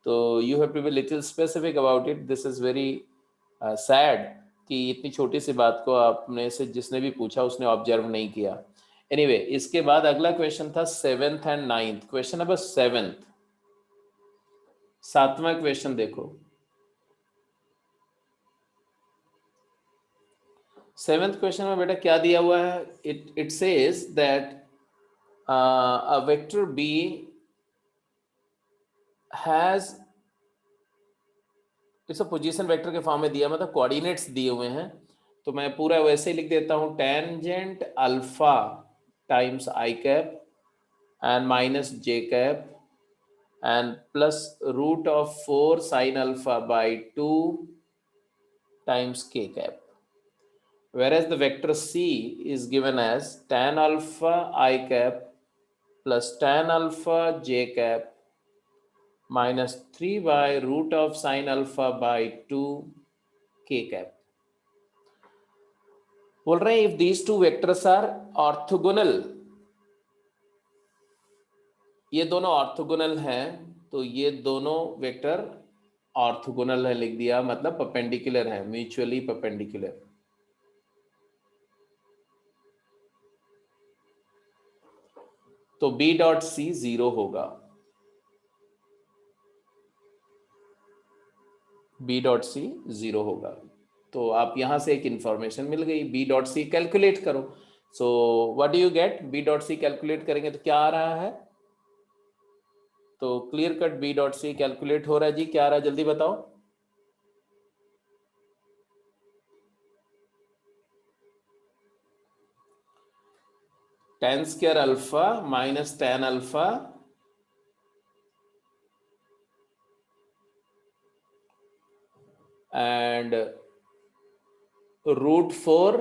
तो you have to be little specific about it. This is very sad कि इतनी छोटी सी बात को आपने से जिसने भी पूछा उसने ऑब्जर्व नहीं किया। एनीवे, इसके बाद अगला क्वेश्चन था 7th and 9th। Question number 7, 7वां क्वेश्चन देखो। 7th क्वेश्चन में बेटा क्या दिया हुआ है? It says that a vector B has, it's a position vector के फॉर्म में दिया, मतलब कोऑर्डिनेट्स दिए हुए हैं। तो मैं पूरा वैसे ही लिख देता हूं, tangent alpha times i cap and minus J cap and plus root of 4 sin alpha by 2 times k cap, whereas the vector c is given as tan alpha I cap plus tan alpha j cap minus 3 by root of sin alpha by 2 k cap. बोल रहे हैं if these two vectors are orthogonal, ये दोनों orthogonal हैं, तो ये दोनों vector orthogonal है लिख दिया, मतलब परपेंडिकुलर है, म्यूचुअली परपेंडिकुलर। तो B डॉट सी 0 होगा, B डॉट सी 0 होगा। तो आप यहां से एक इंफॉर्मेशन मिल गई, B डॉट सी कैलकुलेट करो। So what do you get? B dot C calculate करेंगे तो क्या आ रहा है? तो clear cut B dot C calculate हो रहा है जी। क्या आ रहा है जल्दी बताओ? tan square alpha minus tan alpha and root 4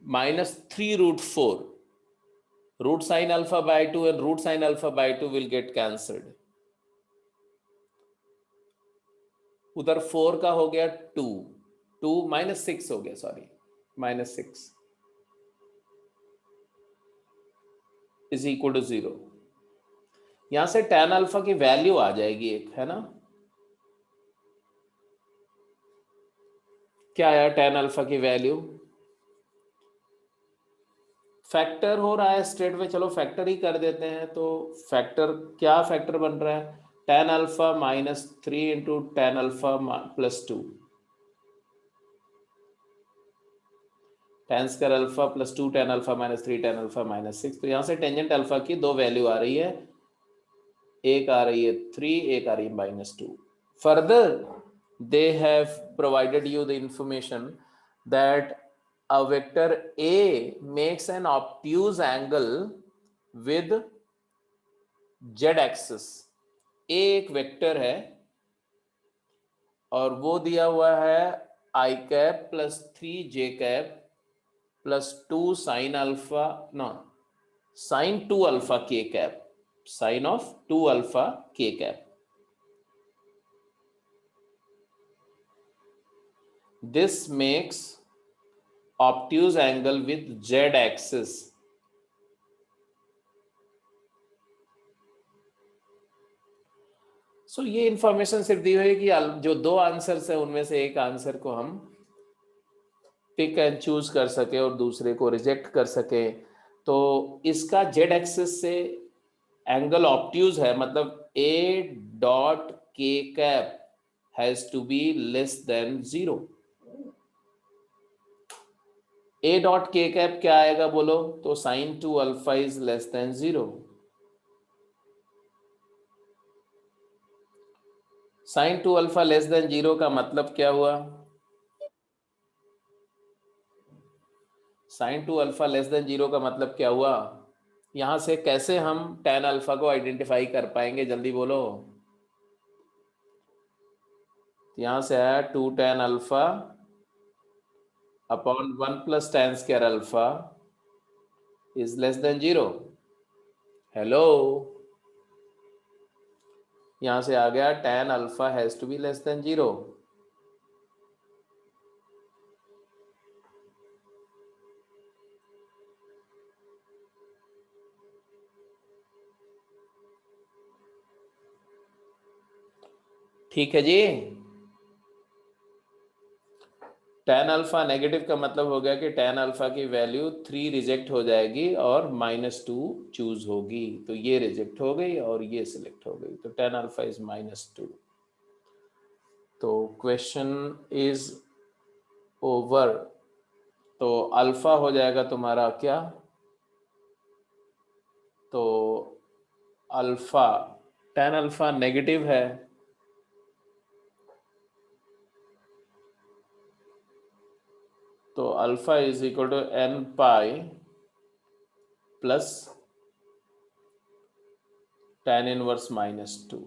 minus 3 root 4. Root sin alpha by 2 and root sin alpha by 2 will get cancelled. उधर 4 का हो गया 2, 2 minus 6 हो गया, sorry minus 6 is equal to 0. यहां से tan अल्फा की वैल्यू आ जाएगी एक, है ना? क्या आया tan अल्फा की वैल्यू? फैक्टर हो रहा है स्ट्रेट में, चलो फैक्टर ही कर देते हैं। तो फैक्टर, क्या फैक्टर बन रहा है? tan alpha -3 into tan alpha +2, tan square alpha +2 tan alpha -3 tan alpha -6। तो यहां से टेंजेंट अल्फा की दो वैल्यू आ रही है, एक आ रही है 3, एक आ रही है -2। Further they have provided you the information that a vector A makes an obtuse angle with z axis। A एक वेक्टर है और वो दिया हुआ है i cap +3j cap +2 sine alpha, no, sine 2 alpha k cap, sine of 2 alpha k cap. This makes obtuse angle with z axis। So ये information सिर्फ दी हुई है कि जो दो आंसर्स है उनमें से एक आंसर को हम पिक एंड चूज कर सके और दूसरे को रिजेक्ट कर सके। तो इसका जेड एक्सिस से एंगल ऑब्ट्यूज है, मतलब A dot k cap has to be less than 0। A dot k cap क्या आएगा बोलो? तो sine 2 alpha is less than 0। Sine 2 alpha less than 0 का मतलब क्या हुआ? साइन 2 अल्फा लेस देन 0 का मतलब क्या हुआ? यहां से कैसे हम tan अल्फा को आइडेंटिफाई कर पाएंगे, जल्दी बोलो। यहां से आया 2 tan alpha upon 1 plus tan square alpha is less than 0। Hello, यहां से आ गया tan alpha has to be less than 0। ठीक है जी। tan अल्फा नेगेटिव का मतलब हो गया कि tan अल्फा की वैल्यू 3 रिजेक्ट हो जाएगी और -2 चूज होगी। तो ये रिजेक्ट हो गई और ये सिलेक्ट हो गई, तो tan अल्फा इज -2। तो क्वेश्चन इज ओवर। तो अल्फा हो जाएगा तुम्हारा क्या? तो अल्फा, tan अल्फा नेगेटिव है, तो alpha is equal to n pi plus tan inverse -2।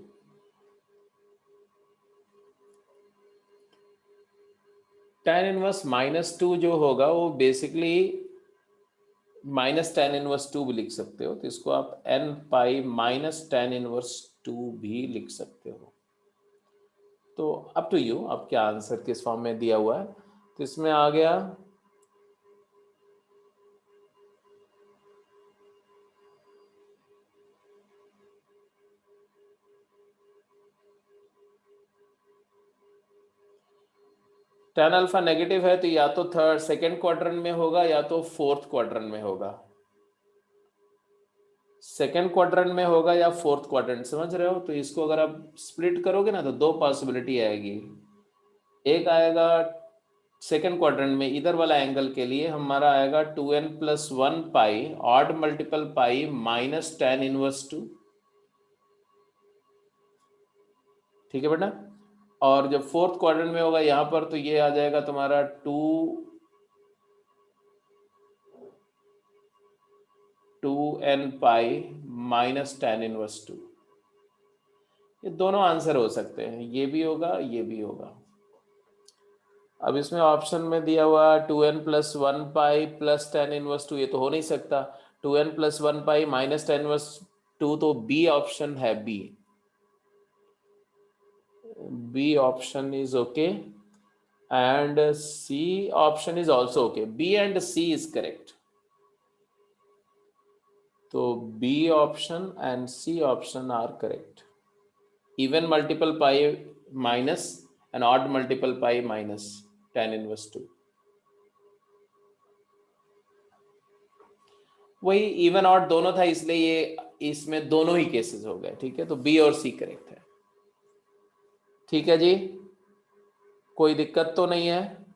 tan inverse -2 जो होगा वो बेसिकली -tan इनवर्स 2 भी लिख सकते हो, तो इसको आप n पाई -tan इनवर्स 2 भी लिख सकते हो। तो अप टू यू, अब क्या आंसर किस फॉर्म में दिया हुआ है। तो इसमें आ गया tan अल्फा नेगेटिव है, तो या तो थर्ड सेकेंड क्वाड्रेंट में होगा या तो फोर्थ क्वाड्रेंट में होगा। सेकेंड क्वाड्रेंट में होगा या फोर्थ क्वाड्रेंट, समझ रहे हो? तो इसको अगर आप स्प्लिट करोगे ना तो दो पॉसिबिलिटी आएगी। एक आएगा सेकेंड क्वाड्रेंट में, इधर वाला एंगल के लिए हमारा आएगा 2n + 1 पाई ऑड मल्टीपल पाई -tan इनवर्स 2। ठीक है बेटा। और जब फोर्थ क्वाड्रेंट में होगा यहां पर, तो ये आ जाएगा तुम्हारा 2n पाई -tan इनवर्स 2। ये दोनों आंसर हो सकते हैं, ये भी होगा ये भी होगा। अब इसमें ऑप्शन में दिया हुआ 2n + 1 पाई +tan इनवर्स 2, ये तो हो नहीं सकता। 2n + 1 पाई -tan इनवर्स 2, तो बी ऑप्शन है, B option is okay and C option is also okay. B and C is correct. तो B option and C option are correct. Even multiple pi minus and odd multiple pi minus tan inverse 2. वही even odd दोनों था, इसलिए ये इसमें दोनों ही cases हो गए. ठीक है, तो बी और सी करेक्ट है. ठीक है जी, कोई दिक्कत तो नहीं है.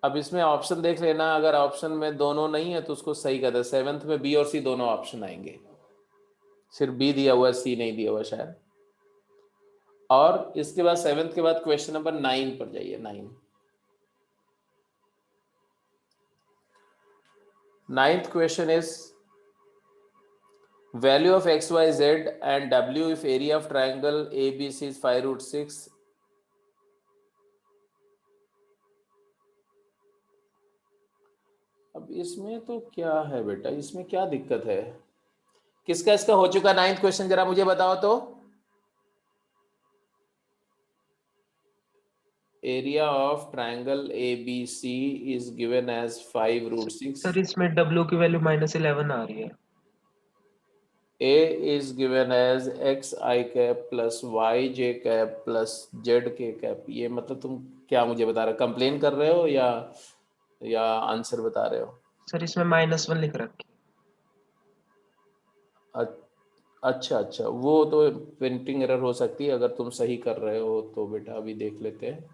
अब इसमें ऑप्शन देख लेना, अगर ऑप्शन में दोनों नहीं है तो उसको सही कर दे. 7th में बी और सी दोनों ऑप्शन आएंगे, सिर्फ बी दिया हुआ है, सी नहीं दिया हुआ शायद. और इसके बाद 7th के बाद क्वेश्चन नंबर 9 पर जाइए. 9th question is value of x, y, z and w if area of triangle ABC is 5√6. अब इसमें तो क्या है बेटा, इसमें क्या दिक्कत है? किसका इसका हो चुका 9th क्वेश्चन, जरा मुझे बताओ तो. Area of triangle ABC is given as 5√6. Sir इसमें W की वैल्यू -11 आ रही है. A is given as xi cap plus yj cap plus zk cap. ये मतलब तुम क्या मुझे बता रहे हो, कंप्लेन कर रहे हो या आंसर बता रहे हो? सर इसमें -1 लिख रखी. अच्छा अच्छा, वो तो प्रिंटिंग एरर हो सकती है. अगर तुम सही कर रहे हो तो बेटा अभी देख लेते हैं.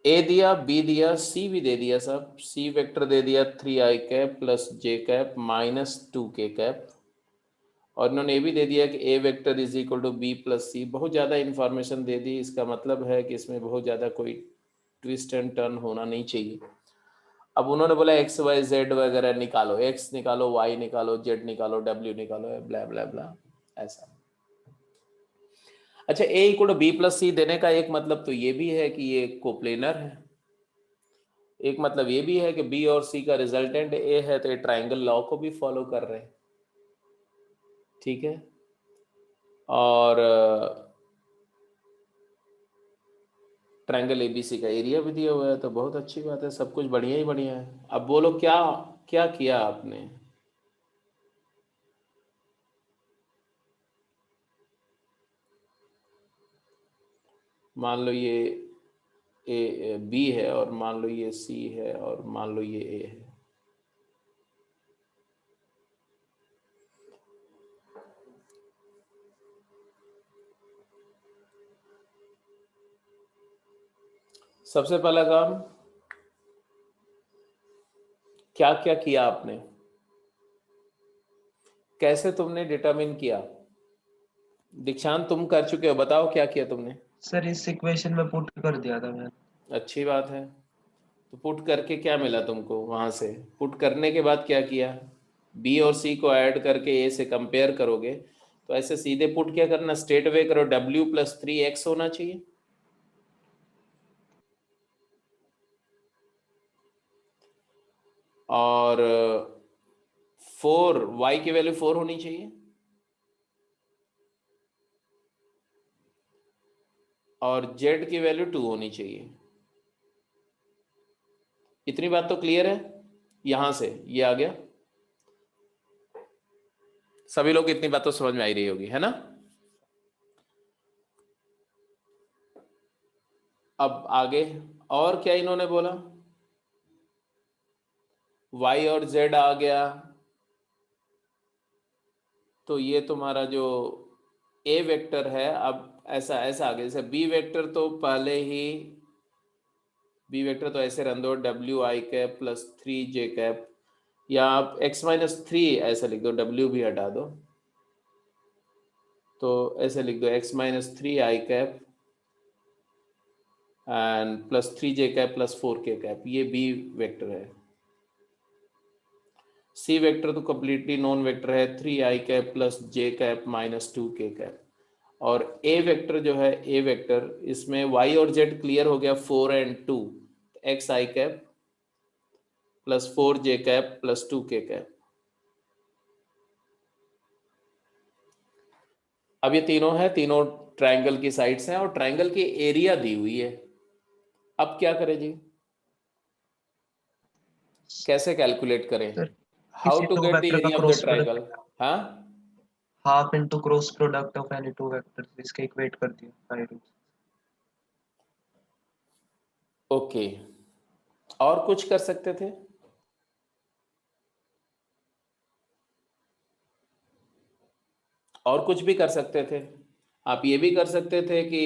ए दिया, बी दिया, सी भी दे दिया सब. सी वेक्टर दे दिया 3i cap plus j cap minus 2k cap. और इन्होंने ये भी दे दिया कि A vector is equal to B plus C. बहुत ज़्यादा इंफॉर्मेशन दे दी. इसका मतलब है कि इसमें बहुत ज़्यादा कोई ट्विस्ट एंड टर्न होना नहीं चाहिए. अब उन्होंने बोला एक्स वाई जेड वगैरह निकालो, एक्स निकालो, वाई निकालो, जेड निकालो, डब्ल्यू निकालो, ब्ला ब्ला ब्ला ऐसा. अच्छा, ए इक्वल टू बी प्लस सी देने का एक मतलब तो ये भी है कि ये कोप्लेनर है. एक मतलब ये भी है कि बी और सी का रिजल्टेंट ए है, तो ये ट्राइंगल लॉ को भी फॉलो कर रहे हैं. ठीक है, और ट्रायंगल एबीसी का एरिया भी दिया हुआ है, तो बहुत अच्छी बात है. सब कुछ बढ़िया ही बढ़िया है. अब बोलो क्या क्या किया आपने? मान लो ये ए बी है, और मान लो ये सी है, और मान लो ये ए है. सबसे पहला काम क्या क्या किया आपने, कैसे तुमने डिटरमिन किया? दीक्षांत तुम कर चुके हो, बताओ क्या किया तुमने. सर इस इक्वेशन में पुट कर दिया था मैंने. अच्छी बात है. तो पुट करके क्या मिला तुमको? वहां से पुट करने के बाद क्या किया? बी और सी को ऐड करके ए से कंपेयर करोगे, तो ऐसे सीधे पुट क्या करना, स्ट्रेट अवे करो. W प्लस 3x होना चाहिए. और 4 y की वैल्यू 4 होनी चाहिए. और z की वैल्यू 2 होनी चाहिए. इतनी बात तो क्लियर है? यहां से ये आ गया. सभी लोग इतनी बात तो समझ में आ ही रही होगी, है ना? अब आगे और क्या इन्होंने बोला? y और z आ गया, तो ये तुम्हारा जो a वेक्टर है, अब ऐसा ऐसा आ गया. जैसे b वेक्टर तो पहले ही, b वेक्टर तो ऐसे रन दो, WI cap plus 3j cap, या आप x-3 ऐसा लिख दो, W भी हटा दो, तो ऐसे लिख दो x-3i cap and plus 3j cap plus 4k cap. ये b वेक्टर है. c वेक्टर तो कम्प्लीटली नॉन वेक्टर है, 3i cap plus j cap minus 2k cap. और a वेक्टर जो है, a वेक्टर, इसमें y और z क्लियर हो गया, 4 and 2, xi cap plus 4j cap plus 2k cap. अब ये तीनों है, तीनों ट्रायंगल की साइड्स हैं और ट्रायंगल की एरिया दी हुई है। अब क्या करें जी, कैसे कैलकुलेट करें, सर हाउ किसी टू दो गेट द वेक्टर का area of the cross triangle? Product हाँ, half into cross product of any two vectors, इसके इक्वेट कर दिया 5 रूट्स। ओके, और कुछ कर सकते थे? और कुछ भी कर सकते थे। आप ये भी कर सकते थे कि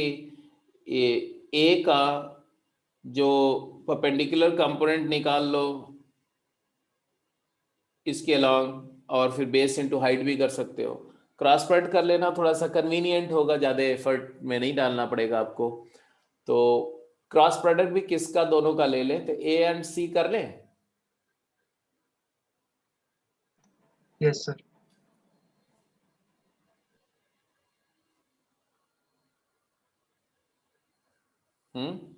ये ए का जो परपेंडिकुलर कंपोनेंट निकाल लो इसके अलॉन्ग, और फिर बेस इनटू हाइट भी कर सकते हो। क्रॉस प्रोडक्ट कर लेना थोड़ा सा कन्वीनियंट होगा, ज़्यादा एफर्ट में नहीं डालना पड़ेगा आपको। तो क्रॉस प्रोडक्ट भी किसका, दोनों का ले लें, तो ए एंड सी कर लें। Yes sir.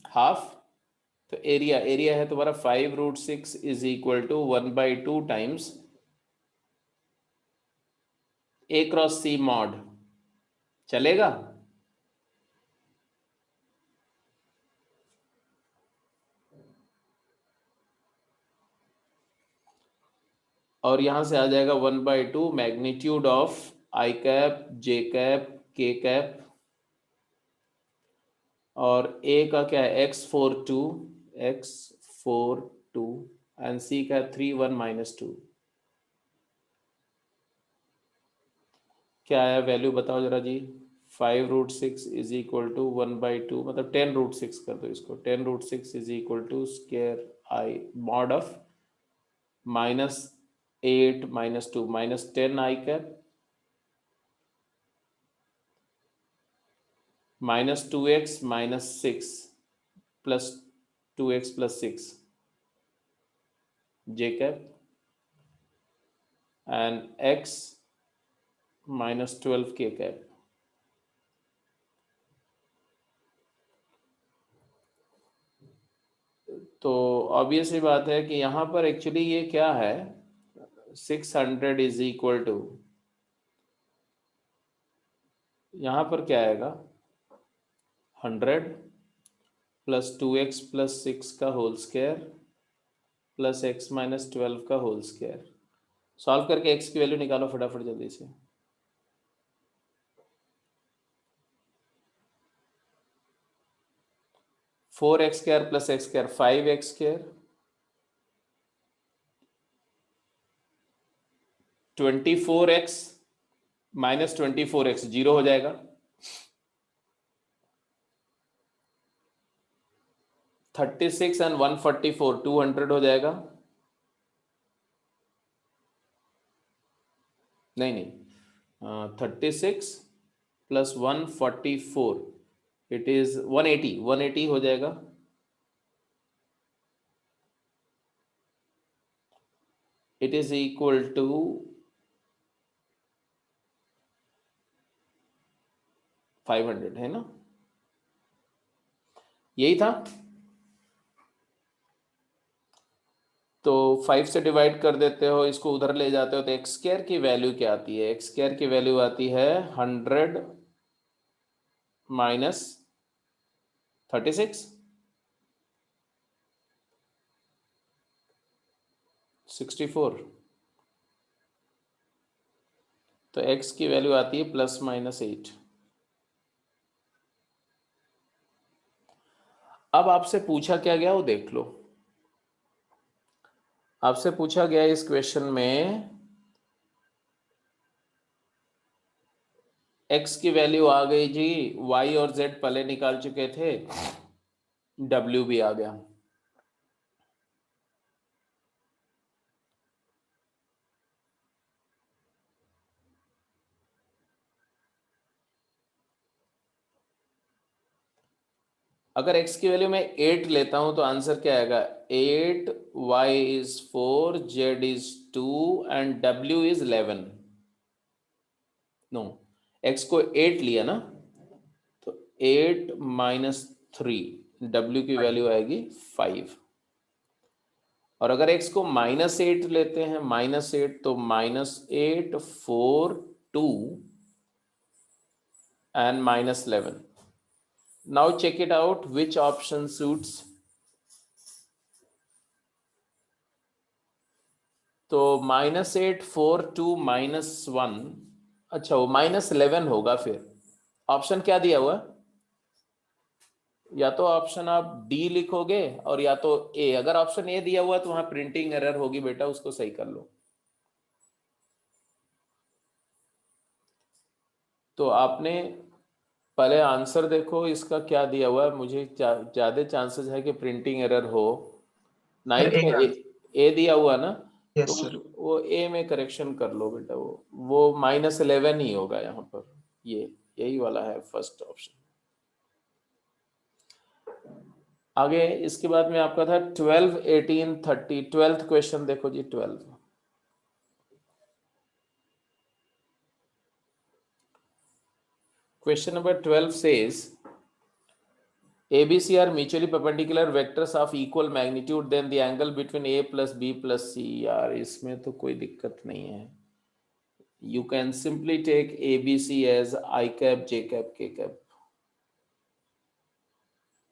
हाफ, तो एरिया, एरिया है तुम्हारा 5√6 is equal to 1/2 times A cross C mod, चलेगा? और यहां से आ जाएगा 1/2 magnitude of i cap j cap k cap, और ए का क्या है x42 एंड सी का 3(1 - 2). क्या आया वैल्यू, बताओ जरा जी। 5√6 इज इक्वल टू 1/2, मतलब 10√6 कर दो इसको, 10√6 is equal to square i mod of -8 - 2 -10 i cap -2x -6 plus 2x + 6 j cap and x -12 k cap। तो ऑब्वियस ही बात है कि यहाँ पर एक्चुअली ये क्या है, 600 इज इक्वल टू, यहाँ पर क्या आएगा 100 प्लस 2x + 6 का होल स्क्वायर प्लस x -12 का होल स्क्वायर। सॉल्व करके x की वैल्यू निकालो फटाफट जल्दी से। 4x² + x², 5x², 24x -24x 0 हो जाएगा, 36 एंड 144 200 हो जाएगा, नहीं 36 + 144 इट इज 180 हो जाएगा। इट इज इक्वल टू 500, है ना, यही था। तो 5 से डिवाइड कर देते हो, इसको उधर ले जाते हो, तो x² की वैल्यू क्या आती है, x² की वैल्यू आती है 100 - 36 64, तो x की वैल्यू आती है ±8। अब आपसे पूछा क्या गया वो देख लो। आपसे पूछा गया इस क्वेश्चन में x की वैल्यू आ गई जी, y और z पहले निकाल चुके थे, w भी आ गया। अगर x की वैल्यू मैं 8 लेता हूं तो आंसर क्या आएगा, 8, y is 4, z is 2 and w is 11। No, x को 8 लिया ना, तो 8 - 3 w की वैल्यू आएगी 5। और अगर x को -8 लेते हैं, -8 तो -8 4 2 and minus 11. Now check it out, which option suits. तो -8 4 2 -1, अच्छा वो -11 होगा। फिर ऑप्शन क्या दिया हुआ, या तो ऑप्शन आप डी लिखोगे और या तो ए। अगर ऑप्शन ए दिया हुआ तो वहां प्रिंटिंग एरर होगी बेटा, उसको सही कर लो। तो आपने पहले आंसर देखो इसका क्या दिया हुआ है। मुझे ज्यादा चांसेस है कि प्रिंटिंग एरर हो। 9th में ए दिया हुआ ना, तो यस सर। वो ए में करेक्शन कर लो बेटा। वो -11 ही होगा यहाँ पर। ये यही वाला है फर्स्ट ऑप्शन। आगे इसके बाद में आपका था 12 18 30। 12th क्वेश्चन देखो जी। 12 question number 12 says ABC are mutually perpendicular vectors of equal magnitude, then the angle between A plus B plus C। यार इसमें तो कोई दिक्कत नहीं है। You can simply take ABC as I cap, J cap, K cap.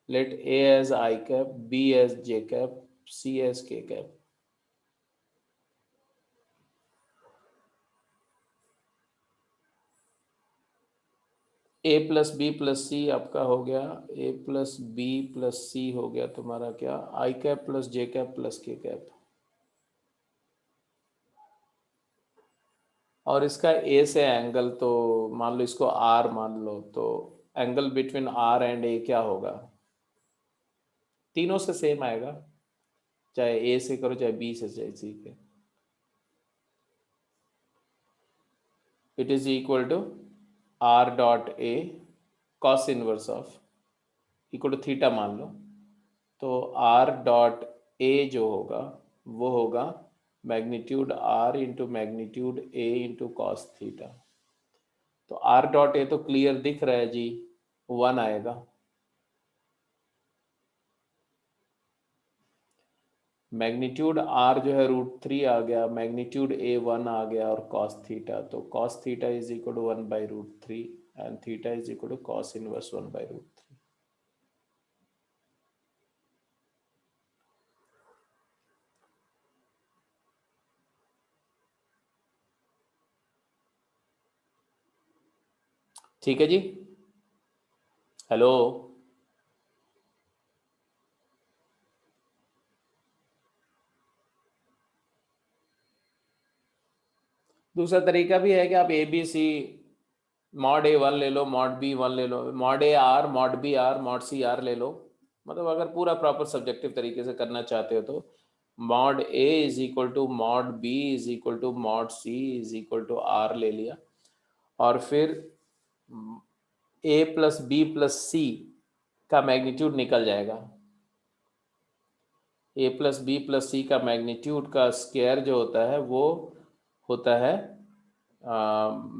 Let A as I cap, B as J cap, C as K cap. A plus B plus C आपका हो गया। A plus B plus C हो गया तुम्हारा क्या, I cap plus J cap plus K cap. और इसका ए से एंगल, तो मान लो इसको आर मान लो, तो एंगल बिटवीन आर एंड ए क्या होगा। तीनों से सेम आएगा, चाहे ए से करो चाहे बी से, चाहे सी के। It is equal to R dot A cos inverse of equal to theta मान लो। तो आर डॉट ए जो होगा वो होगा magnitude r into magnitude a into cos theta. तो आर डॉट ए तो क्लियर दिख रहा है जी, 1 आएगा। मैग्नीट्यूड आर जो है √3 आ गया, मैग्नीट्यूड ए 1 आ गया, और कॉस थीटा, तो cos theta is equal to 1/√3 and theta is equal to cos inverse 1/√3। ठीक है जी। हेलो, दूसरा तरीका भी है कि आप ए बी सी मॉड A1 ले लो, मॉड B1 ले लो, mod A R, mod B R, mod C R ले लो। मतलब अगर पूरा प्रॉपर सब्जेक्टिव तरीके से करना चाहते हो तो mod a is equal to mod B is equal to mod c is equal to r ले लिया, और फिर a plus B plus c का मैग्नीट्यूड निकल जाएगा। A plus B plus c का मैग्नीट्यूड का स्क्वायर जो होता है वो होता है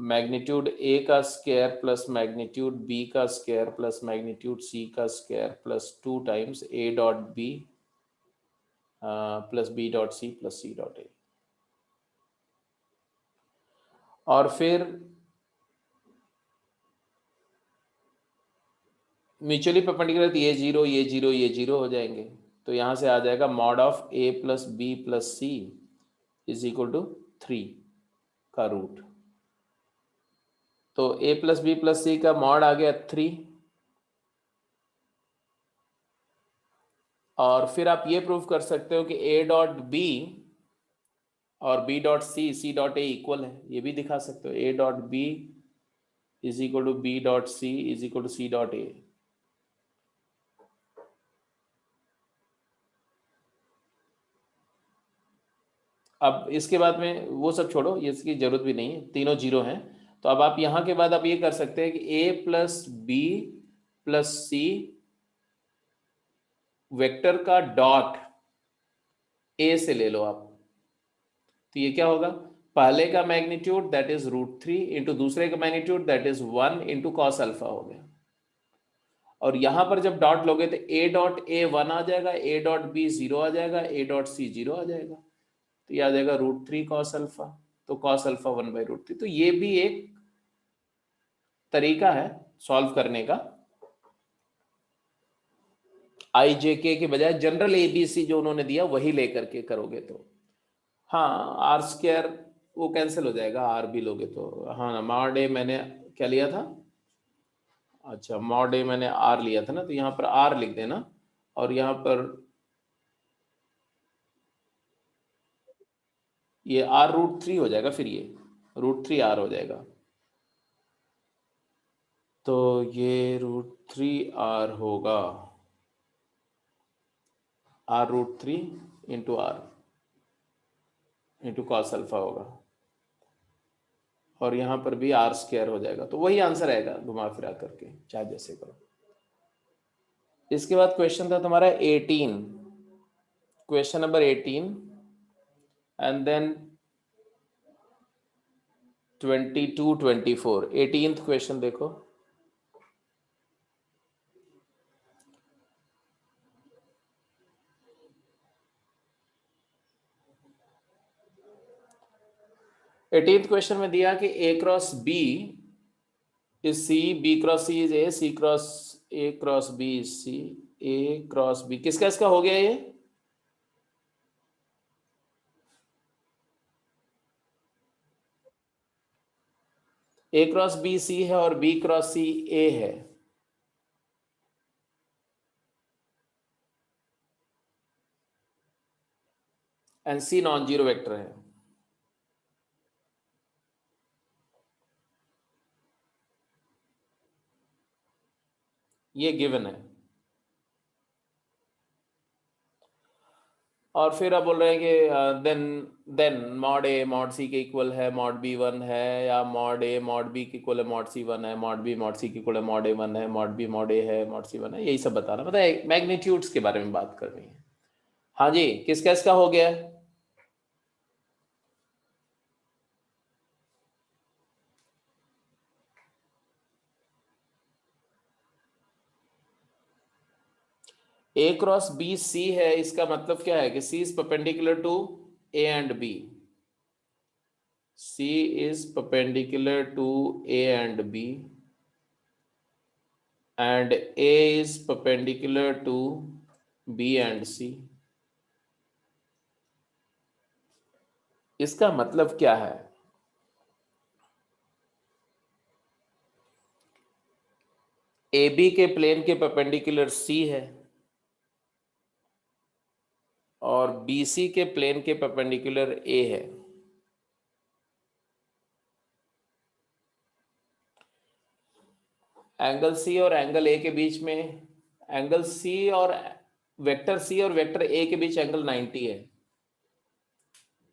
मैग्नीट्यूड ए का स्क्वायर प्लस मैग्नीट्यूड बी का स्क्वायर प्लस मैग्नीट्यूड सी का square plus 2 times a dot b plus b dot c plus c dot a. और फिर म्यूचुअली परपेंडिकुलर, ये जीरो ये जीरो ये जीरो हो जाएंगे। तो यहां से आ जाएगा mod of a plus B plus c is equal to 3 का रूट। तो a plus B plus c का मॉड आ गया 3। और फिर आप ये प्रूव कर सकते हो कि a डॉट बी और b dot c dot a equal है। ये भी दिखा सकते हो, a dot b is equal to b dot c is equal to c dot a. अब इसके बाद में वो सब छोड़ो, इसकी जरूरत भी नहीं है, तीनों जीरो हैं। तो अब आप यहां के बाद आप ये कर सकते हैं कि a plus B plus c vector का डॉट a से ले लो आप। तो ये क्या होगा, पहले का मैग्नीट्यूड दैट इज √3 इंटू दूसरे का magnitude that is 1 into cos alpha हो गया। और यहां पर जब डॉट लोगे तो a डॉट ए 1 आ जाएगा, a डॉट बी 0 आ जाएगा, a डॉट सी 0 आ जाएगा। तो ये आ जाएगा √3 कॉस अल्फा। तो कॉस अल्फा 1/√3। तो ये भी एक तरीका है सॉल्व करने का, आई जे के के बजाय जनरल एबीसी जो उन्होंने दिया वही लेकर के करोगे तो हाँ आर स्क्वायर वो कैंसिल हो जाएगा, आर भी लोगे तो। हाँ मॉड ए मैंने क्या लिया था, अच्छा मॉड ए मैंने आर लिया था ना, तो यहाँ पर आर लिख देना और यहाँ पर ये आर रूट 3 हो जाएगा, फिर ये रूट 3 आर हो जाएगा, तो ये रूट 3 आर होगा, r root 3 into r into cos alpha होगा, और यहाँ पर भी आर स्क्वायर हो जाएगा, तो वही आंसर आएगा घुमा फिरा करके, चाहे जैसे करो। इसके बाद क्वेश्चन था तुम्हारा 18, question number 18 and then 22 24। 18th question देखो, एटीन्थ क्वेश्चन में दिया कि A cross B is C, B cross C is A, C cross A cross B is C, A cross B किसका इसका हो गया ये, ए क्रॉस बी सी है और बी क्रॉस सी ए है, and c non zero vector है। ये गिवन है, और फिर अब बोल रहे हैं कि देन मॉड ए मॉड सी के इक्वल है, मॉड बी 1 है, या मॉड ए मॉड बी के इक्वल है, मॉड सी 1 है, मॉड बी मॉड सी के इक्वल है, मॉड ए 1 है, मॉड बी मॉड ए है, मॉड सी 1 है, यही सब बताना, मतलब मैग्नीट्यूड्स के बारे में बात करनी है। हाँ जी, किसका इसका हो गया, ए क्रॉस बी सी है, इसका मतलब क्या है कि C is perpendicular to A and B, C is perpendicular to A and B and A is perpendicular to B and C। इसका मतलब क्या है, AB के प्लेन के परपेंडिकुलर C है और BC के प्लेन के परपेंडिकुलर A है। एंगल C और एंगल A के बीच में, एंगल C और वेक्टर C और वेक्टर A के बीच एंगल 90 है,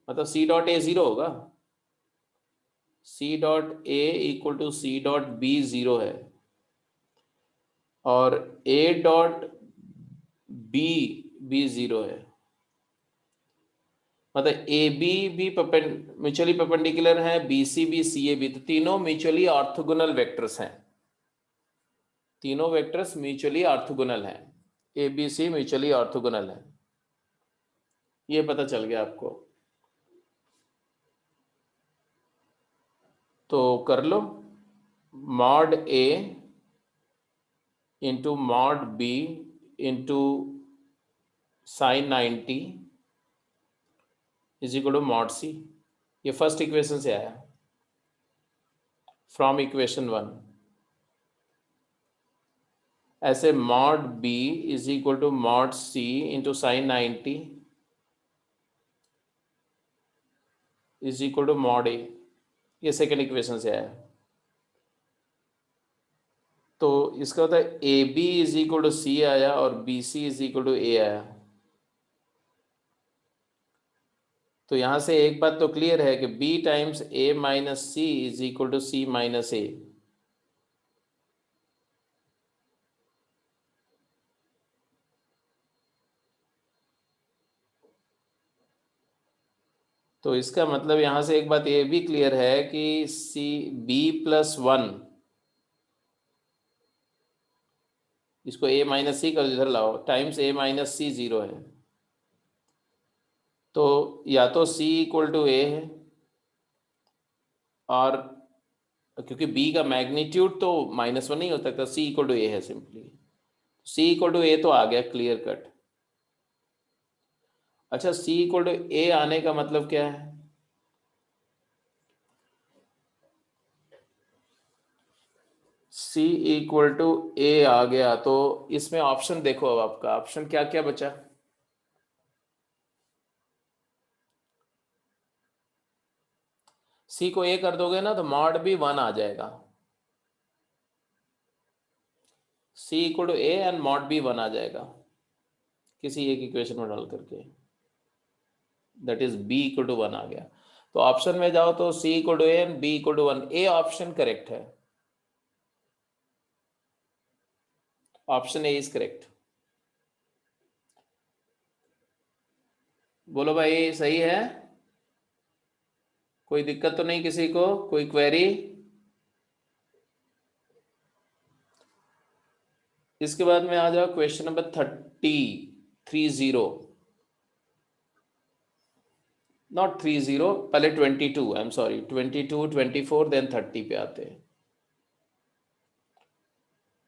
मतलब C डॉट A 0 होगा, C dot A equal to C dot B 0 है, और A डॉट B भी 0 है, मतलब ए बी भी म्यूचुअली परपेंडिकुलर है, बी सी भी सी ए भी, तो तीनों म्यूचुअली ऑर्थोगोनल वेक्टर्स हैं, तीनों वेक्टर्स म्यूचुअली ऑर्थोगोनल हैं, A B C mutually orthogonal है, ये पता चल गया आपको, तो कर लो, mod A into mod B into sine 90 is equal to mod C, ये फर्स्ट इक्वेशन से आया फ्रॉम इक्वेशन 1। ऐसे mod B is equal to mod C into sine 90 is equal to mod A, ये सेकेंड इक्वेशन से आया, तो इसका होता है A B is equal to सी आया और B C is equal to A आया, तो यहां से एक बात तो क्लियर है कि b times a minus C is equal to C minus A, तो इसका मतलब यहां से एक बात ये भी क्लियर है कि सी b प्लस 1, इसको a माइनस सी कर इधर लाओ, टाइम्स a माइनस सी 0 है, तो या तो c इक्वल टू ए है और क्योंकि b का मैग्नीट्यूड तो -1 नहीं हो सकता, c इक्वल टू a है simply, c equal to a तो आ गया क्लियर कट। अच्छा, c इक्वल टू a आने का मतलब क्या है? c इक्वल टू a आ गया, तो इसमें ऑप्शन देखो, अब आपका ऑप्शन क्या क्या बचा? c को a कर दोगे ना तो मॉड भी 1 आ जाएगा, c equal to a and mod भी 1 आ जाएगा किसी एक इक्वेशन में डाल करके, that is b equal to 1 आ गया। तो ऑप्शन में जाओ तो c equal to a and b equal to 1, a option correct है, ऑप्शन ए इज करेक्ट। बोलो भाई सही है? कोई दिक्कत तो नहीं किसी को, कोई क्वेरी? इसके बाद में आ जाओ क्वेश्चन नंबर 30, नॉट 30, पहले 22, आई एम सॉरी, 22, 24 देन 30 पे आते हैं।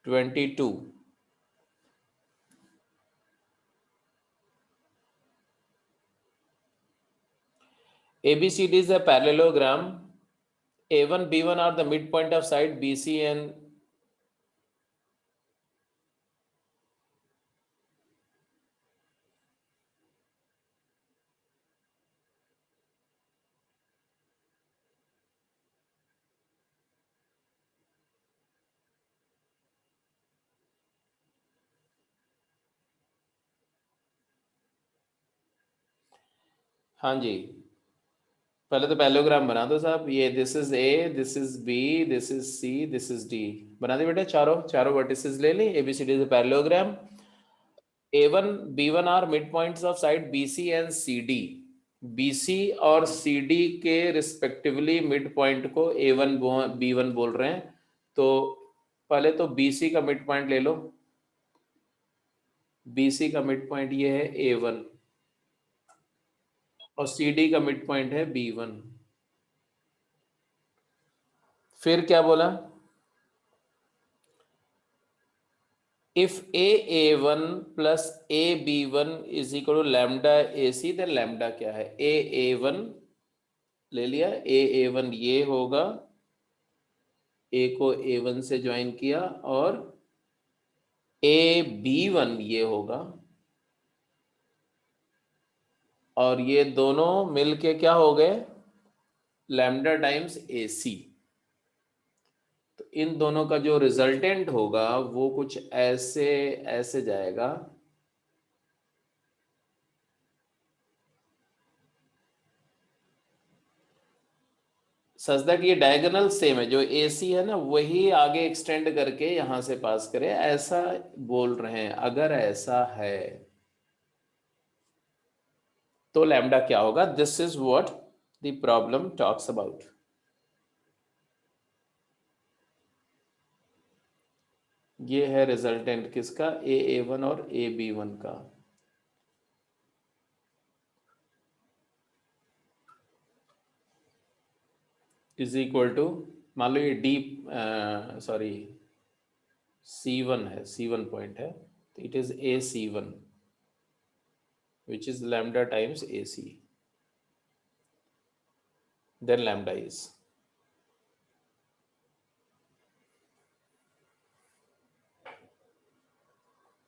22, ABCD is a parallelogram. A1, B1 are the midpoint of side BC and हाँ जी, पहले तो पैरेललोग्राम बना दो साहब। ये this is a, this is b, this is c, this is d, बना दे बेटा। चारों वर्टिसेस ले ली। ABCD is a parallelogram. A1, B1 are mid points of side BC and CD। BC और CD के रिस्पेक्टिवली मिड पॉइंट को A1 B1 बोल रहे हैं। तो पहले तो BC का मिड पॉइंट ले लो। BC का मिड पॉइंट ये है A1 और CD का मिड पॉइंट है B1। फिर क्या बोला? if A1 plus AB1 is equal to lambda AC, then lambda क्या है? A1 ले लिया, A1 ये होगा, A को A1 से ज्वाइन किया, और AB1 ये होगा, और ये दोनों मिलके क्या हो गए? Lambda times AC। तो इन दोनों का जो रिजल्टेंट होगा वो कुछ ऐसे ऐसे जाएगा। सच दैट ये डायगोनल सेम है, जो AC है ना वही आगे एक्सटेंड करके यहां से पास करे, ऐसा बोल रहे हैं। अगर ऐसा है तो लैम्डा क्या होगा? This is what the problem talks about. ये है रिजल्टेंट किसका? A1 और AB1 का। इज इक्वल टू, मान लो ये D सॉरी C1 है, C1 पॉइंट है, तो it is AC1 which is lambda times AC, then lambda is,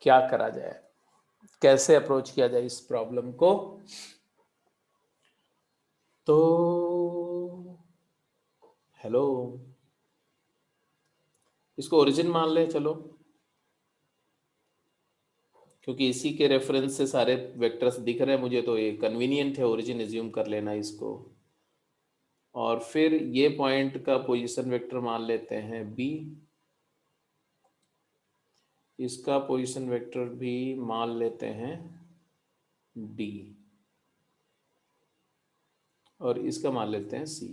क्या करा जाए, कैसे अप्रोच किया जाए इस प्रॉब्लम को? तो हेलो, इसको ओरिजिन मान ले चलो, क्योंकि इसी के रेफरेंस से सारे वेक्टर्स दिख रहे हैं मुझे, तो ये कन्वीनियंट है ओरिजिन एज्यूम कर लेना इसको। और फिर ये पॉइंट का पोजीशन वेक्टर मान लेते हैं B, इसका पोजीशन वेक्टर भी मान लेते हैं D, और इसका मान लेते हैं C।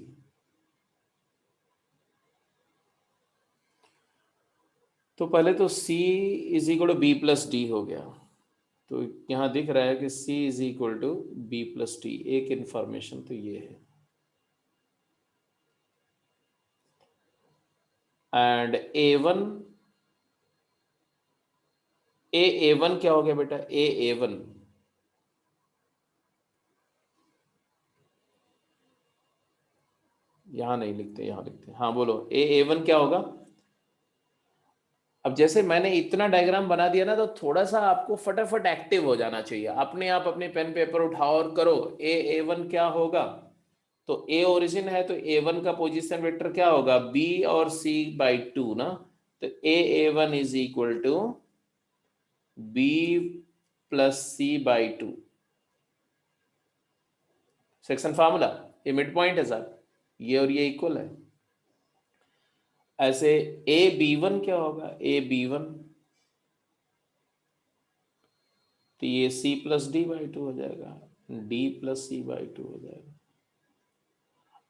तो पहले तो C is equal to B plus d हो गया। तो यहाँ दिख रहा है कि C is equal to B plus d. एक इंफॉर्मेशन तो ये है। एंड A1 A1 क्या हो गया बेटा? A1 यहां नहीं लिखते, यहां लिखते। हाँ बोलो, A1 क्या होगा? अब जैसे मैंने इतना डायग्राम बना दिया ना, तो थोड़ा सा आपको फटाफट एक्टिव हो जाना चाहिए। अपने आप अपने पेन पेपर उठाओ और करो। A1 क्या होगा? तो A ओरिजिन है, तो A1 का पोजीशन वेक्टर क्या होगा? B और C बाई 2 ना। तो A1 is equal to B plus C by 2। Section formula, ये मिड पॉइंट है सर, ये और ये इक्वल है। ऐसे AB1 क्या होगा? AB1 तो ये C प्लस D बाई 2 हो जाएगा, D प्लस C बाई 2 हो जाएगा।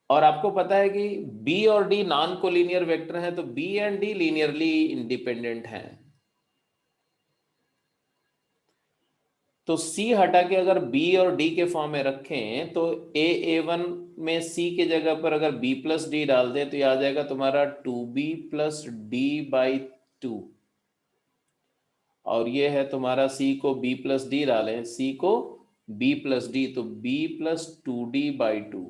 और आपको पता है कि B और D नॉन कोलिनियर वेक्टर हैं, तो B and D linearly independent हैं। तो C हटा के अगर B और D के फॉर्म में रखें, तो A1 में C के जगह पर अगर B प्लस D डाल दें, तो ये आ जाएगा तुम्हारा 2B प्लस D बाई 2। और ये है तुम्हारा C को B प्लस D डालें, C को B प्लस D, तो B प्लस 2D बाई 2।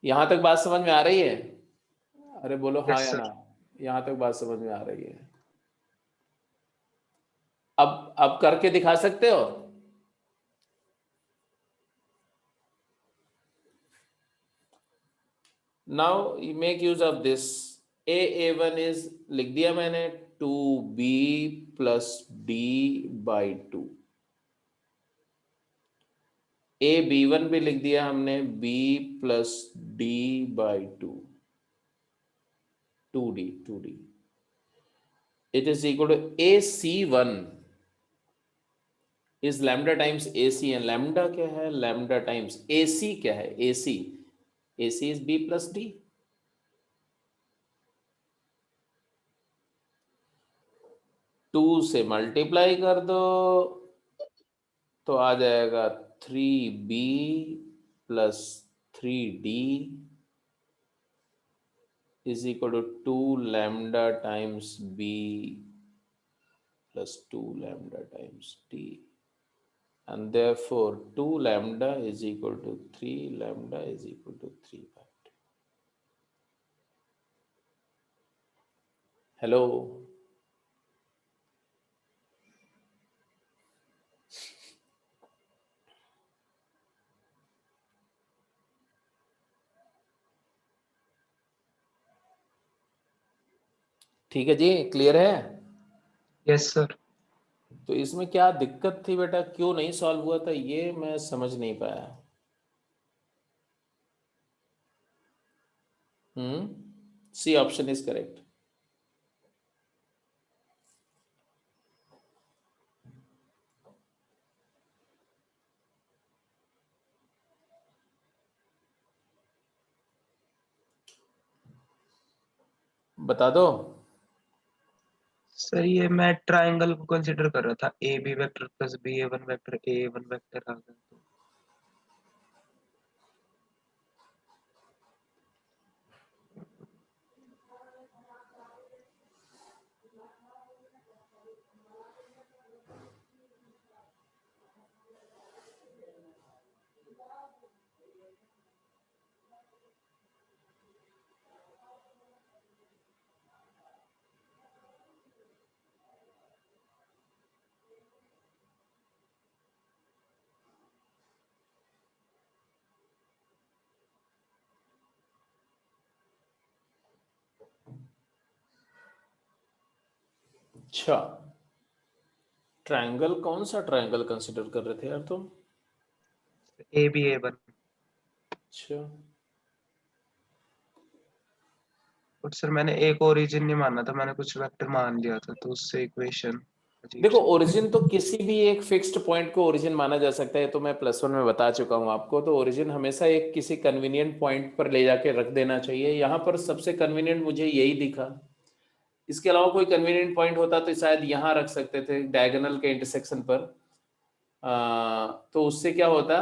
यहां तक बात समझ में आ रही है? अरे बोलो हाँ Yes, या sir. ना। यहां तक बात समझ में आ रही है? अब करके दिखा सकते हो? Now you make use of this. A1 is लिख दिया मैंने 2B plus D by 2। AB1 भी लिख दिया हमने B plus D by 2, 2D। It is equal to AC1 is lambda times AC, and lambda क्या है? लैम्डा टाइम्स AC क्या है? AC is B plus D। 2 से मल्टीप्लाई कर दो तो आ जाएगा 3B plus 3D is equal to 2 lambda times B plus 2 lambda times D, and therefore 2 lambda is equal to 3 lambda is equal to 3 by 2. Hello? ठीक है जी, clear है? Yes, sir. तो इसमें क्या दिक्कत थी बेटा, क्यों नहीं सॉल्व हुआ था, ये मैं समझ नहीं पाया। C option is correct. बता दो। सर ये मैं ट्राइंगल को कंसिडर कर रहा था, A B vector plus B A one vector A one vector आ गया तो। अच्छा, ट्रायंगल, कौन सा ट्रायंगल कंसिडर कर रहे थे यार तुम? A b A one. अच्छा, बट सर मैंने एक ओरिजिन नहीं माना था, मैंने कुछ वेक्टर मान लिया था, तो उससे इक्वेशन अजीब देखो सी। ओरिजिन तो किसी भी एक फिक्स्ड पॉइंट को ओरिजिन माना जा सकता है, तो मैं +1 में बता चुका हूं आपको। तो ओरिजिन हमेशा एक किसी कन्वीनियंट पॉइंट पर ले जाके रख देना चाहिए। यहाँ पर सबसे कन्वीनियंट मुझे यही दिखा। इसके अलावा कोई कन्वीनियंट पॉइंट होता तो शायद यहाँ रख सकते थे, डायगोनल के इंटरसेक्शन पर। तो उससे क्या होता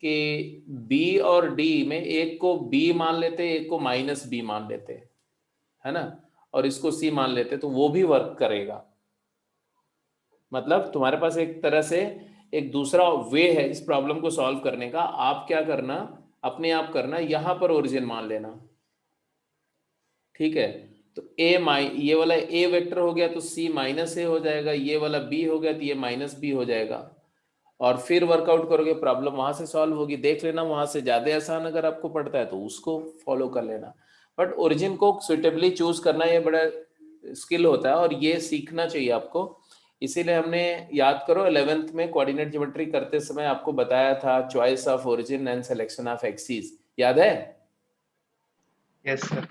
कि बी और डी में एक को बी मान लेते, एक को माइनस बी मान लेते, है ना, और इसको सी मान लेते, तो वो भी वर्क करेगा। मतलब तुम्हारे पास एक तरह से एक दूसरा वे है इस प्रॉब्लम को सॉल्व करने का। आप क्या करना, अपने आप करना, यहां पर ओरिजिन मान लेना, ठीक है। तो ये वाला ए वेक्टर हो गया तो सी माइनस ए हो जाएगा, ये वाला बी हो गया तो ये माइनस बी हो जाएगा, और फिर वर्कआउट करोगे, प्रॉब्लम वहां से सॉल्व होगी। देख लेना वहां से ज्यादा आसान अगर आपको पड़ता है तो उसको फॉलो कर लेना, बट ओरिजिन को सुइटेबली चूज करना ये बड़ा स्किल होता है और ये सीखना चाहिए आपको। इसीलिए हमने, याद करो 11th में कोऑर्डिनेट ज्योमेट्री करते समय आपको बताया था choice of origin and selection of axis, याद है? Yes sir.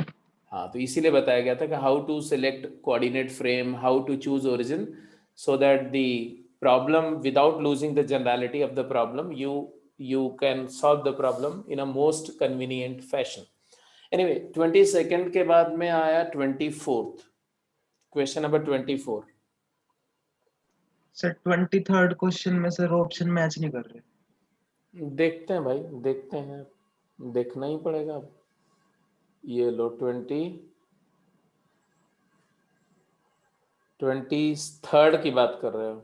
हाँ, तो इसीलिए बताया गया था कि how to select coordinate frame, how to choose origin, so that the problem, without losing the generality of the problem, you can solve the problem in a most convenient fashion. Anyway, 22nd के बाद में आया 24th question number 24। Sir 23rd question में sir option match नहीं कर रहे। देखते हैं भाई, देखते हैं, देखना ही पड़ेगा अब। ये लो 23rd की बात कर रहे हो?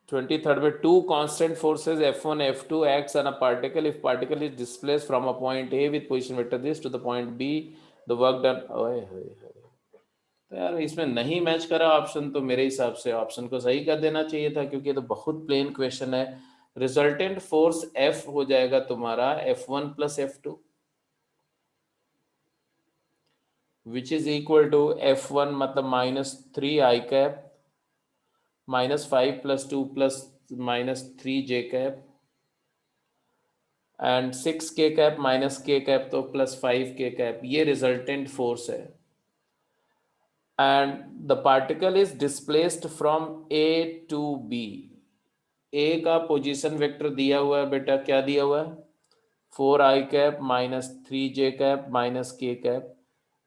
23rd में two constant forces F1 F2 acts on a particle if particle is displaced from a point A with position vector this to the point B, the work done। ओए होए होए, तो यार इसमें नहीं मैच करा ऑप्शन, तो मेरे हिसाब से ऑप्शन को सही कर देना चाहिए था, क्योंकि ये तो बहुत प्लेन क्वेश्चन है। रिजल्टेंट फोर्स F हो जाएगा तुम्हारा F1 plus F2 which is equal to F1 मतलब -3 i cap -5 + 2 + -3 j cap and 6 k cap -k cap तो +5 k कैप, ये रिजल्टेंट फोर्स है। And the particle is displaced from A to B। A का position vector दिया हुआ है बेटा, क्या दिया हुआ है? 4i cap -3j cap -k cap,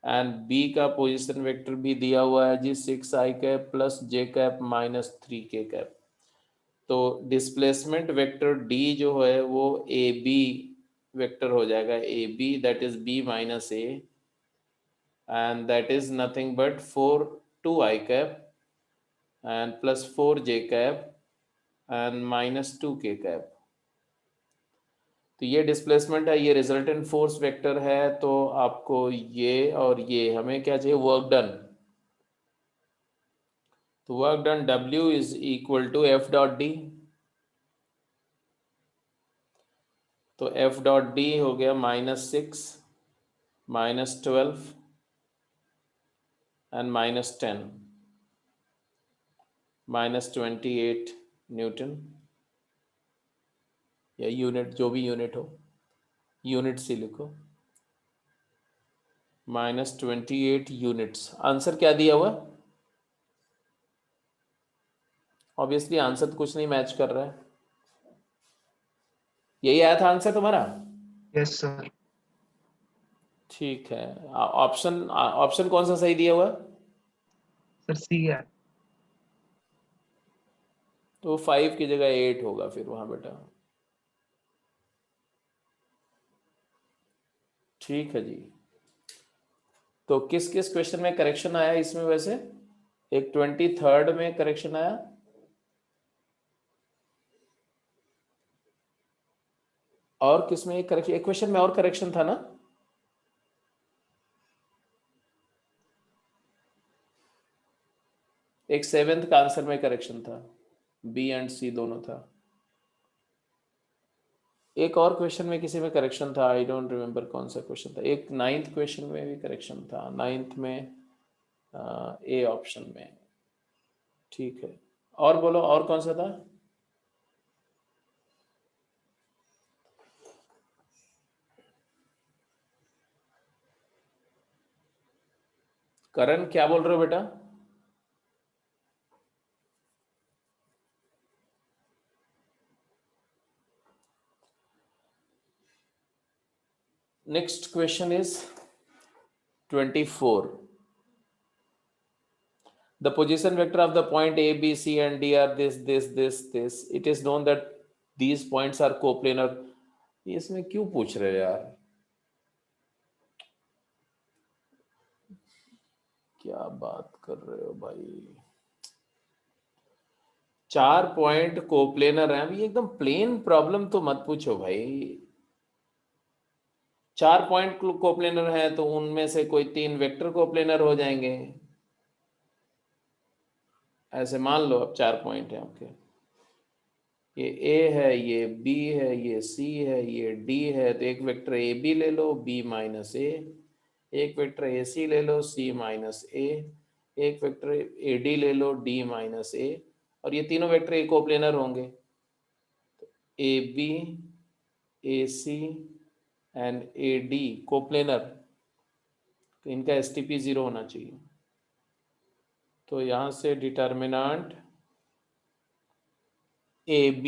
and B का पोजीशन वेक्टर भी दिया हुआ है जी 6i cap +j cap -3k cap. तो डिस्प्लेसमेंट वेक्टर D जो है वो AB वेक्टर हो जाएगा, AB that is B minus A, and that is nothing but 2i cap and +4j cap and -2k cap. तो ये डिस्प्लेसमेंट है, ये रिजल्टेंट फोर्स वेक्टर है। तो आपको ये और ये, हमें क्या चाहिए? Work done. तो work done W is equal to F dot D. तो F डॉट डी हो गया -6 -12 एंड -10 -28 न्यूटन, या यूनिट, जो भी यूनिट हो, यूनिट से लिखो, -28 यूनिट्स। आंसर क्या दिया हुआ? ऑब्वियसली आंसर तो कुछ नहीं मैच कर रहा है। यही आया था आंसर तुम्हारा? Yes sir. ठीक है, ऑप्शन ऑप्शन कौन सा सही दिया हुआ? सर सी है। तो 5 की जगह 8 होगा फिर वहां बेटा। ठीक है जी। तो किस किस क्वेश्चन में करेक्शन आया इसमें? वैसे एक 23rd में करेक्शन आया, और किसमें एक करेक्शन, एक क्वेश्चन में और करेक्शन था ना? एक 7th का आंसर में करेक्शन था, B एंड C दोनों था। एक और क्वेश्चन में किसी में करेक्शन था, आई डोंट रिमेम्बर कौन सा क्वेश्चन था। एक 9th क्वेश्चन में भी करेक्शन था, 9th में A ऑप्शन में। ठीक है, और बोलो और कौन सा था? करण क्या बोल रहे हो बेटा? Next question is 24. the position vector of the point A, B, C and D are this. It is known that these points are coplanar. ये इसमें क्यों पूछ रहे हो यार? क्या बात कर रहे हो भाई? 4 पॉइंट कोप्लेनर हैं. अभी एकदम प्लेन प्रॉब्लम तो मत पूछो भाई. 4 पॉइंट कोप्लेनर है तो उनमें से कोई 3 वेक्टर कोप्लेनर हो जाएंगे. ऐसे मान लो अब 4 पॉइंट है. ओके, ये A है, ये B है, ये C है, ये D है. तो एक वेक्टर AB ले लो, B माइनस A. एक वेक्टर AC ले लो, C माइनस A. एक वेक्टर AD ले लो, D माइनस A. और ये तीनों वेक्टर कोप्लेनर होंगे. AB, AC and AD coplanar. तो इनका STP 0 होना चाहिए. तो यहां से डिटर्मिनेंट AB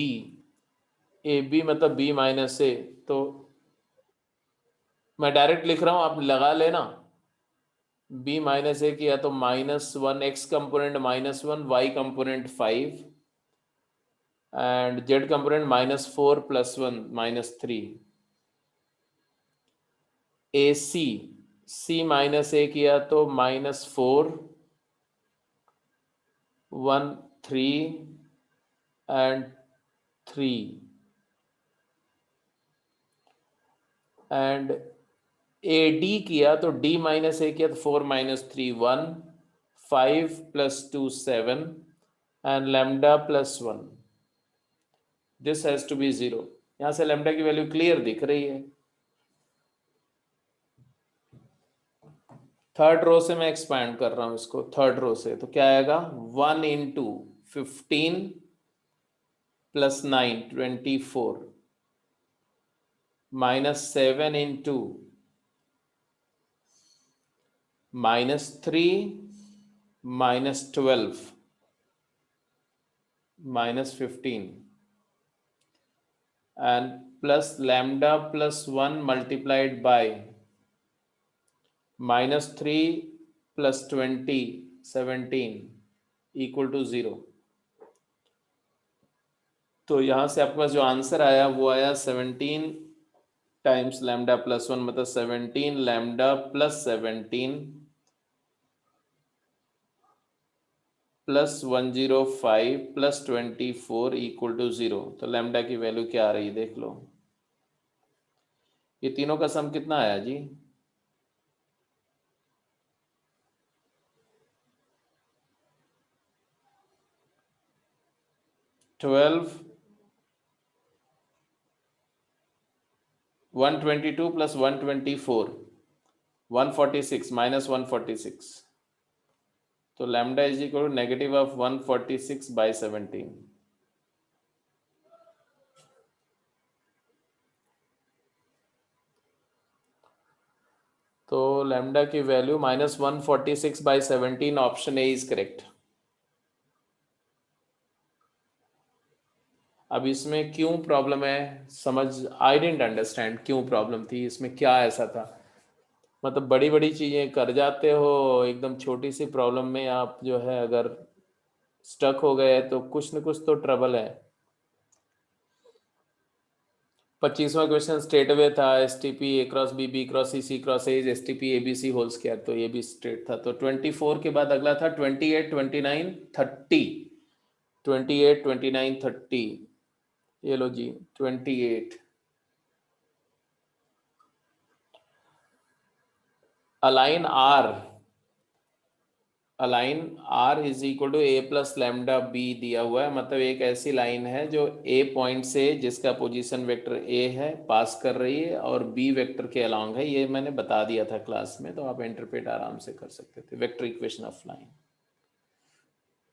मतलब B माइनस A. तो मैं डायरेक्ट लिख रहा हूं, आप लगा लेना. B माइनस A किया तो -1, X component -1, Y component 5 and Z component -4 + 1 -3. AC C minus A किया तो -4, 1, 3 एंड 3 एंड AD किया तो D माइनस A किया तो 4 - 3 1, 5 + 2 7 and lambda +1. This has to be 0. यहां से लैम्डा की वैल्यू क्लियर दिख रही है. थर्ड रो से मैं एक्सपैंड कर रहा हूं इसको. थर्ड रो से तो क्या आएगा? 1 × 15 + 9 24 -7 × -3 -12 -15 and plus lambda +1 multiplied by -3 + 20 17 equal to 0. तो यहां से आपके पास जो आंसर आया वो आया 17 टाइम्स लैम्डा +1 मतलब 17 लैम्डा +17 +105 +24 equal to 0. तो लैम्डा की वैल्यू क्या आ रही है देख लो. ये तीनों का सम कितना आया जी? 12 122 + 124 146 -146. तो लैम्डा इज इक्वल टू -146/17. तो लैम्डा की value -146/17. Option a is correct. अब इसमें क्यों प्रॉब्लम है समझ. आई डिडंट अंडरस्टैंड क्यों प्रॉब्लम थी इसमें. क्या ऐसा था? मतलब बड़ी बड़ी चीजें कर जाते हो, एकदम छोटी सी प्रॉब्लम में आप जो है अगर स्टक हो गए तो कुछ न कुछ तो ट्रबल है. 25वां क्वेश्चन स्ट्रेट अवे था. STP A × B, B × C, C × A is STP ABC whole square. तो ये भी स्ट्रेट था. तो 24 के बाद अगला था 28 29 30. 28 29 30. ये लो जी 28. A line R is equal to A + lambda B दिया हुआ है. मतलब एक ऐसी लाइन है जो A पॉइंट से जिसका पोजीशन वेक्टर A है पास कर रही है और B वेक्टर के अलोंग है. ये मैंने बता दिया था क्लास में, तो आप इंटरप्रेट आराम से कर सकते थे. Vector equation of line.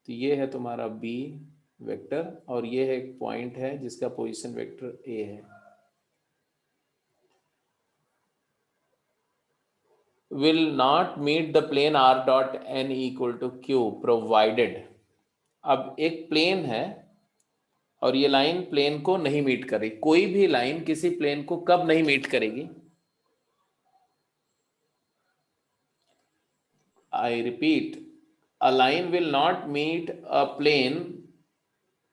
तो ये है तुम्हारा B वेक्टर और ये है एक पॉइंट है जिसका पोजीशन वेक्टर A है. will not meet the plane r dot n equal to q provided. अब एक प्लेन है और ये लाइन प्लेन को नहीं मीट कर रही. कोई भी लाइन किसी प्लेन को कब नहीं मीट करेगी? I repeat, a line will not meet a plane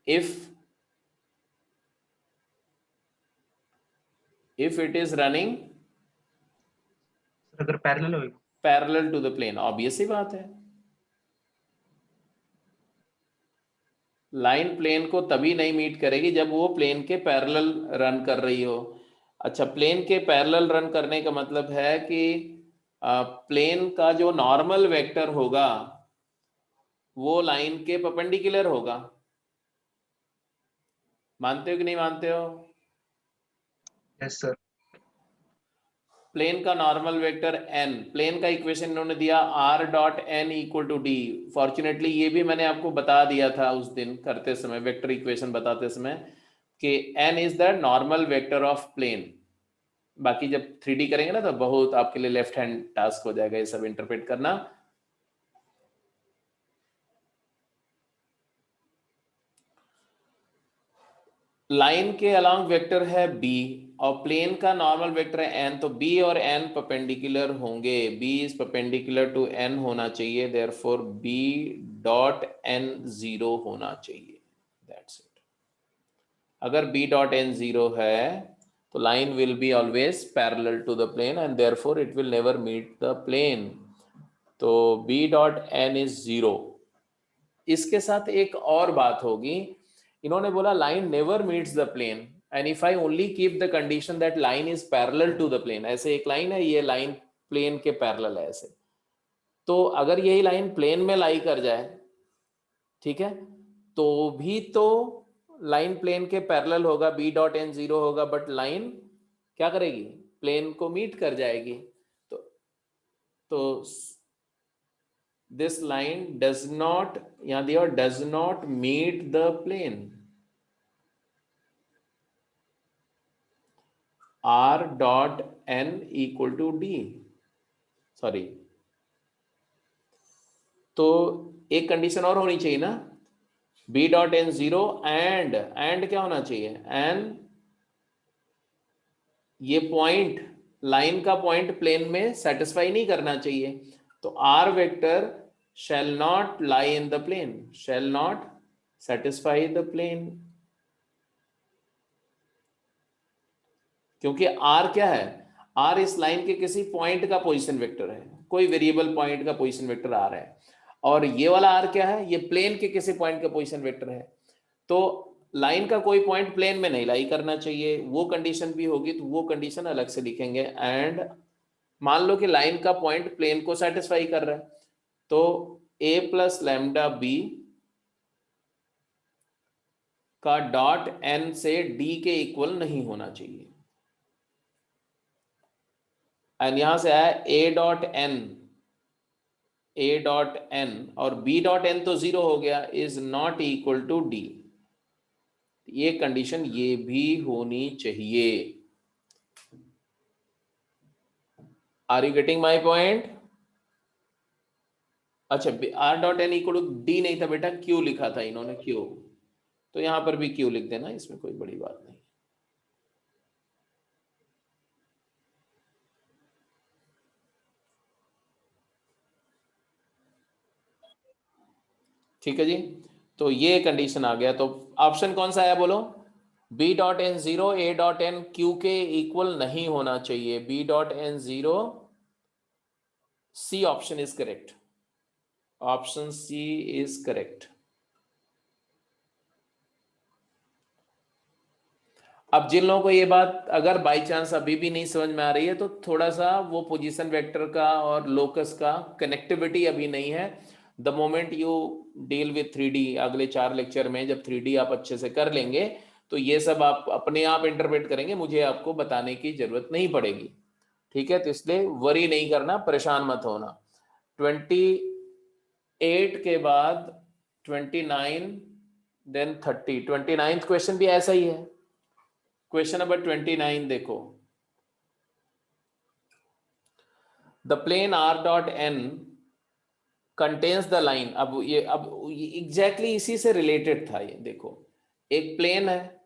if it is running अगर पैरेलल होगी parallel to the plane, obvious सी बात है। लाइन प्लेन को तभी नहीं मीट करेगी जब वो प्लेन के पैरेलल रन कर रही हो। अच्छा, प्लेन के पैरेलल रन करने का मतलब है कि प्लेन का जो नॉर्मल वेक्टर होगा वो लाइन के परपेंडिकुलर होगा। मानते हो कि नहीं मानते हो? यस सर प्लेन का नॉर्मल वेक्टर n, प्लेन का इक्वेशन इन्होंने दिया r dot n equal to d. Fortunately ये भी मैंने आपको बता दिया था उस दिन करते समय, वेक्टर इक्वेशन बताते समय, कि n is the normal vector of plane. बाकी जब 3D करेंगे ना तो बहुत आपके लिए लेफ्ट हैंड टास्क हो जाएगा ये सब इंटरप्रेट करना। लाइन के अलोंग वेक्टर है b और प्लेन का नॉर्मल वेक्टर है n, तो b और n परपेंडिकुलर होंगे। b is perpendicular to n होना चाहिए, देयरफॉर b डॉट n 0 होना चाहिए। That's it. अगर b डॉट n 0 है तो line will be always parallel to the plane and therefore it will never meet the plane. तो b dot n is 0। इसके साथ एक और बात होगी, इन्होंने बोला line never meets the plane and if I only keep the condition that line is parallel to the plane. ऐसे एक लाइन है, ये लाइन प्लेन के पैरेलल है ऐसे, तो अगर यही लाइन प्लेन में लाई कर जाए, ठीक है, तो भी तो लाइन प्लेन के पैरेलल होगा, b डॉट n 0 होगा, बट लाइन क्या करेगी? प्लेन को मीट कर जाएगी। तो this line does not, यहाँ दिया does not meet the plane। r dot n equal to d, sorry, तो एक कंडीशन और होनी चाहिए ना, b डॉट n 0 एंड क्या होना चाहिए? एंड ये पॉइंट, लाइन का पॉइंट प्लेन में सेटिस्फाई नहीं करना चाहिए, तो r vector shall not lie in the plane, shall not satisfy the plane। क्योंकि r क्या है? r इस लाइन के किसी पॉइंट का पोजीशन वेक्टर है, कोई वेरिएबल पॉइंट का पोजीशन वेक्टर r है, और ये वाला r क्या है? ये प्लेन के किसी पॉइंट का पोजीशन वेक्टर है। तो लाइन का कोई पॉइंट प्लेन में नहीं लाई करना चाहिए, वो कंडीशन भी होगी, तो वो कंडीशन अलग से लिखेंगे। एंड मान लो कि लाइन का पॉइंट प्लेन को सेटिस्फाई कर रहा है, तो a प्लस लैम्डा b का डॉट n से d के इक्वल नहीं होना चाहिए। एंड यहां से आया a डॉट n और b डॉट n तो 0 हो गया, is not equal to d। ये कंडीशन ये भी होनी चाहिए। Are you getting my point? अच्छा, r dot n equal to d नहीं था बेटा, q लिखा था इन्होंने, q, तो यहां पर भी q लिख देना, इसमें कोई बड़ी बात नहीं। ठीक है जी, तो ये कंडीशन आ गया। तो ऑप्शन कौन सा आया बोलो? b dot n 0 a dot n q के इक्वल नहीं होना चाहिए। b dot n 0, c option is correct, option C is correct. अब जिन लोगों को ये बात अगर बाई चांस अभी भी नहीं समझ में आ रही है, तो थोड़ा सा वो पोजीशन वेक्टर का और लोकस का कनेक्टिविटी अभी नहीं है। The moment you deal with 3D, अगले 4 लेक्चर में जब 3D आप अच्छे से कर लेंगे, तो ये सब आप अपने आप इंटरप्रेट करेंगे, मुझे आपको बताने की जरूरत नहीं पड़ेगी। ठीक है, तो इसलिए वरी नहीं करना, परेशान मत होना। 28 के बाद 29 देन 30, 29th क्वेश्चन भी ऐसा ही है। क्वेश्चन नंबर 29 देखो, the plane r dot n contains the line. अब ये एग्जैक्टली इसी से रिलेटेड था ये। देखो, एक प्लेन है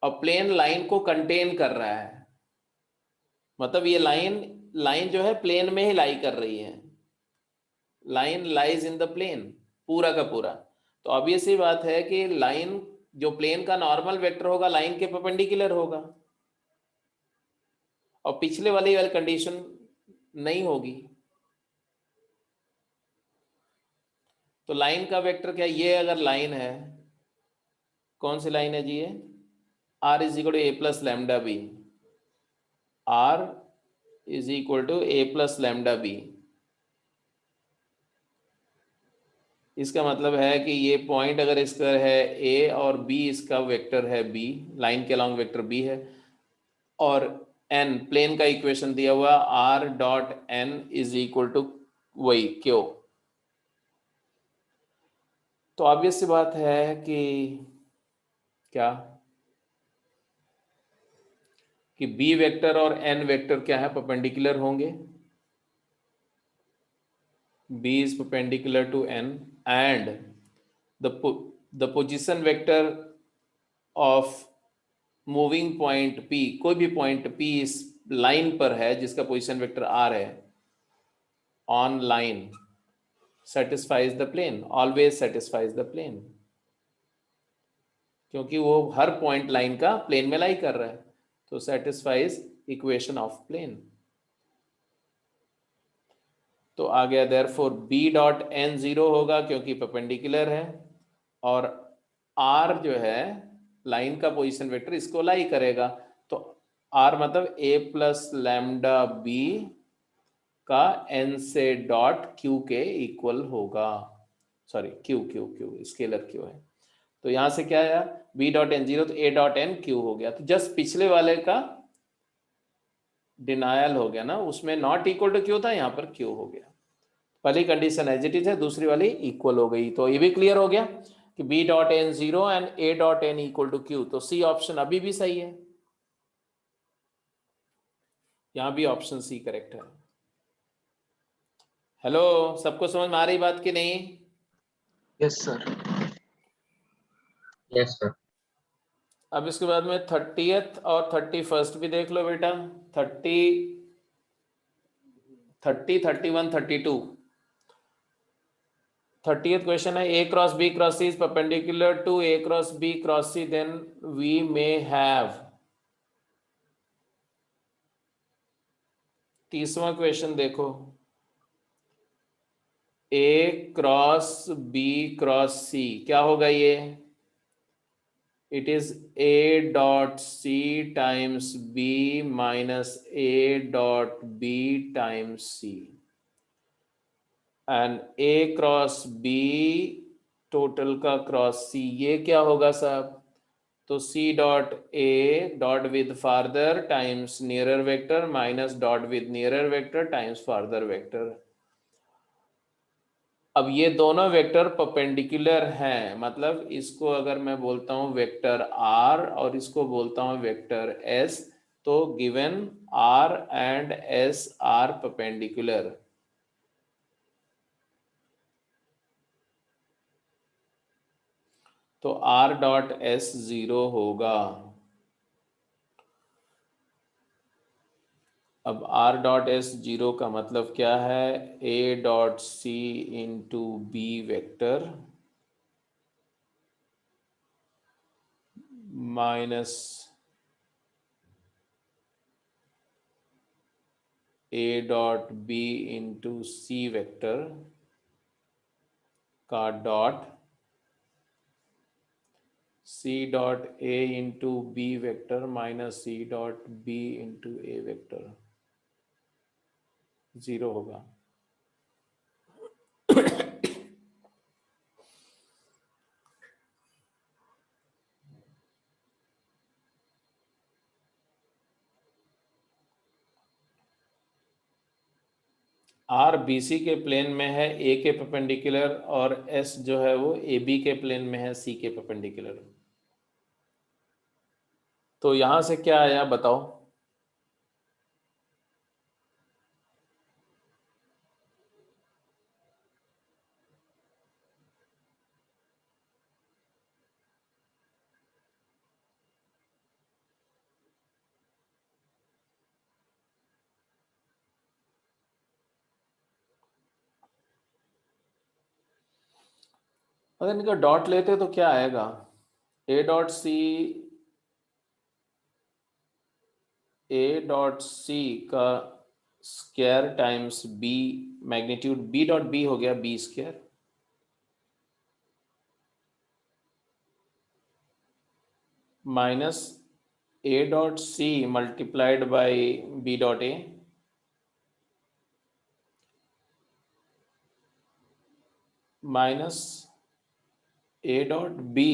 और प्लेन लाइन को कंटेन कर रहा है, मतलब ये लाइन जो है प्लेन में ही लाई कर रही है, line lies in the plane, पूरा का पूरा। तो ऑब्वियस सी बात है कि लाइन जो प्लेन का नॉर्मल वेक्टर होगा लाइन के परपेंडिकुलर होगा, और पिछले वाली कंडीशन नहीं होगी। तो लाइन का वेक्टर क्या, ये अगर लाइन है, कौन सी लाइन है जी ये, r is equal to a plus lambda b, r is equal to a plus lambda b. इसका मतलब है कि ये पॉइंट अगर इसका है a और b, इसका वेक्टर है b, लाइन के अलॉन्ग वेक्टर b है, और n प्लेन का इक्वेशन दिया हुआ r dot n is equal to वही q। तो ऑब्वियस सी बात है कि क्या, कि b वेक्टर और n वेक्टर क्या है, परपेंडिकुलर होंगे। b is perpendicular to n and the position vector of moving point P, कोई भी पॉइंट P इस लाइन पर है जिसका पोजीशन वेक्टर R है, on line satisfies the plane, always satisfies the plane, क्योंकि वो हर पॉइंट लाइन का प्लेन में लाई कर रहा है, तो सेटिस्फाइज इक्वेशन ऑफ प्लेन। तो आ गया देयरफॉर b डॉट n 0 होगा क्योंकि परपेंडिकुलर है, और r जो है लाइन का पोजीशन वेक्टर इसको लाई करेगा, तो r मतलब a प्लस लैम्डा बी का n से डॉट q के इक्वल होगा, sorry q q q scalar q है। तो यहां से क्या आया, b डॉट n 0, तो a डॉट n q हो गया। तो जस्ट पिछले वाले का डिनायल हो गया ना, उसमें नॉट इक्वल टू q था, यहाँ पर q हो गया। पहली कंडीशन एज इट इज है, दूसरी वाली इक्वल हो गई। तो ये भी क्लियर हो गया कि b dot n 0 and a dot n equal to q। तो सी ऑप्शन अभी भी सही है, यहां भी ऑप्शन सी करेक्ट है। हेलो, सबको समझ में आ रही बात कि नहीं? Yes sir. Yes sir. अब इसके बाद में 30th और 31st भी देख लो बेटा। 30, 31, 32। 30th क्वेश्चन है, a cross b cross c is perpendicular to a cross b cross c, then we may have. 30वां क्वेश्चन देखो, a cross b cross c क्या होगा ये, it is a dot c times b minus a dot b times c, and a cross b total का cross c, ये क्या होगा साहब, तो c dot a dot with farther times nearer vector minus dot with nearer vector times farther vector. अब ये दोनों vector perpendicular हैं, मतलब इसको अगर मैं बोलता हूं वेक्टर r और इसको बोलता हूं वेक्टर s, तो given r and s are perpendicular. तो r डॉट s 0 होगा। अब r डॉट s 0 का मतलब क्या है, a dot c into b vector minus a dot b into c vector का dot c dot a into b vector minus c dot b into a vector 0 होगा। R B C के plane में है ए के perpendicular, और S जो है वो ए बी के प्लेन में है सी के परपेंडिकुलर। तो यहां से क्या आया बताओ, अगर इनका डॉट लेते तो क्या आएगा, ए डॉट सी का square times b magnitude b dot b हो गया b square minus A dot c multiplied by b dot A minus A dot B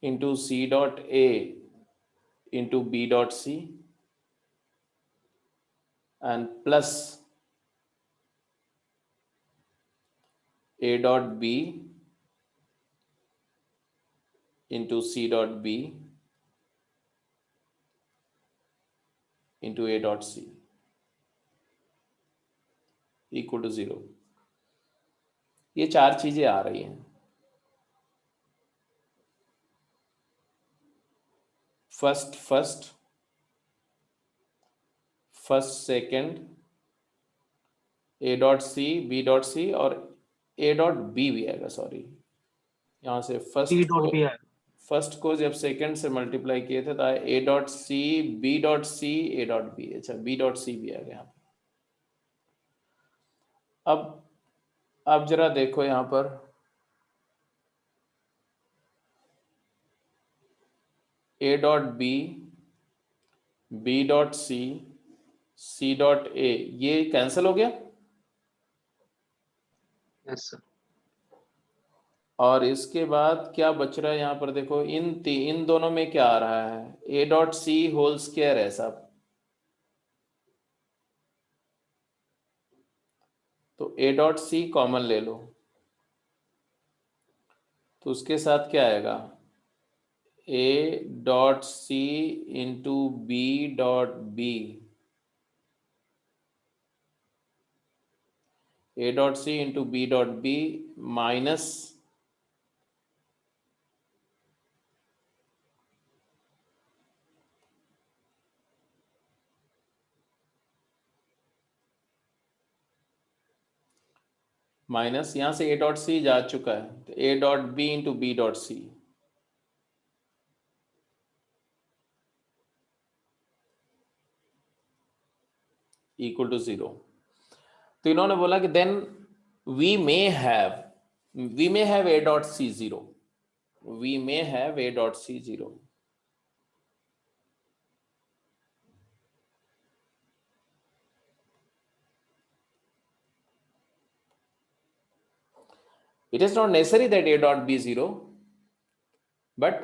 into c dot a into B dot c and plus a dot b into c dot b into a dot c equal to 0। ये चार चीजें आ रही हैं। First second a dot c b dot c और a dot B भी आएगा, sorry यहाँ से सी डॉट भी है। फर्स्ट को जब सेकंड से मल्टीप्लाई किए थे तो ए dot c b dot c a dot b, अच्छा बी डॉट सी भी आ गया यहाँ पर। अब जरा देखो यहाँ पर a dot b dot c dot a, ये कैंसिल हो गया यस सर। और इसके बाद क्या बच रहा है यहाँ पर, देखो इन दोनों में क्या आ रहा है, a dot c whole square है सब, तो ए डॉट सी कॉमन ले लो तो उसके साथ क्या आएगा, A dot C into B dot B, A dot C into B dot B minus यहाँ से ए डॉट सी जा चुका है तो ए dot B into B dot C equal to 0। तो इन्होंने बोला कि then we may have A dot C 0, we may have A dot C 0। It is not necessary that a dot b 0, but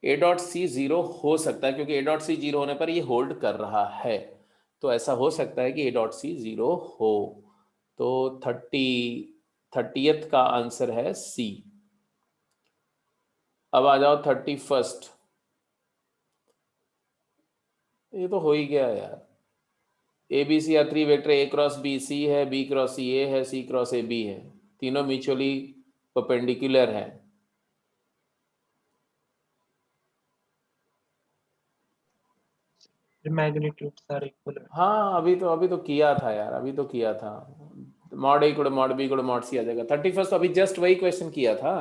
a dot c 0 हो सकता है क्योंकि a dot c 0 होने पर ये होल्ड कर रहा है, तो ऐसा हो सकता है कि a dot c 0 हो। तो 30th का आंसर है सी। अब आ जाओ 31st, ये तो हो ही गया यार, A B C are 3 vector, A cross B C है, बी क्रॉस सी ए है, सी क्रॉस ए बी है, तीनों म्यूचुअली परपेंडिकुलर है। मैग्नीट्यूड सारे इक्वल है। हाँ अभी तो किया था यार, अभी तो किया था, मॉड ए गुड़ मॉड बी गुड़ मॉड सी आ जाएगा। 31st अभी जस्ट वही क्वेश्चन किया था,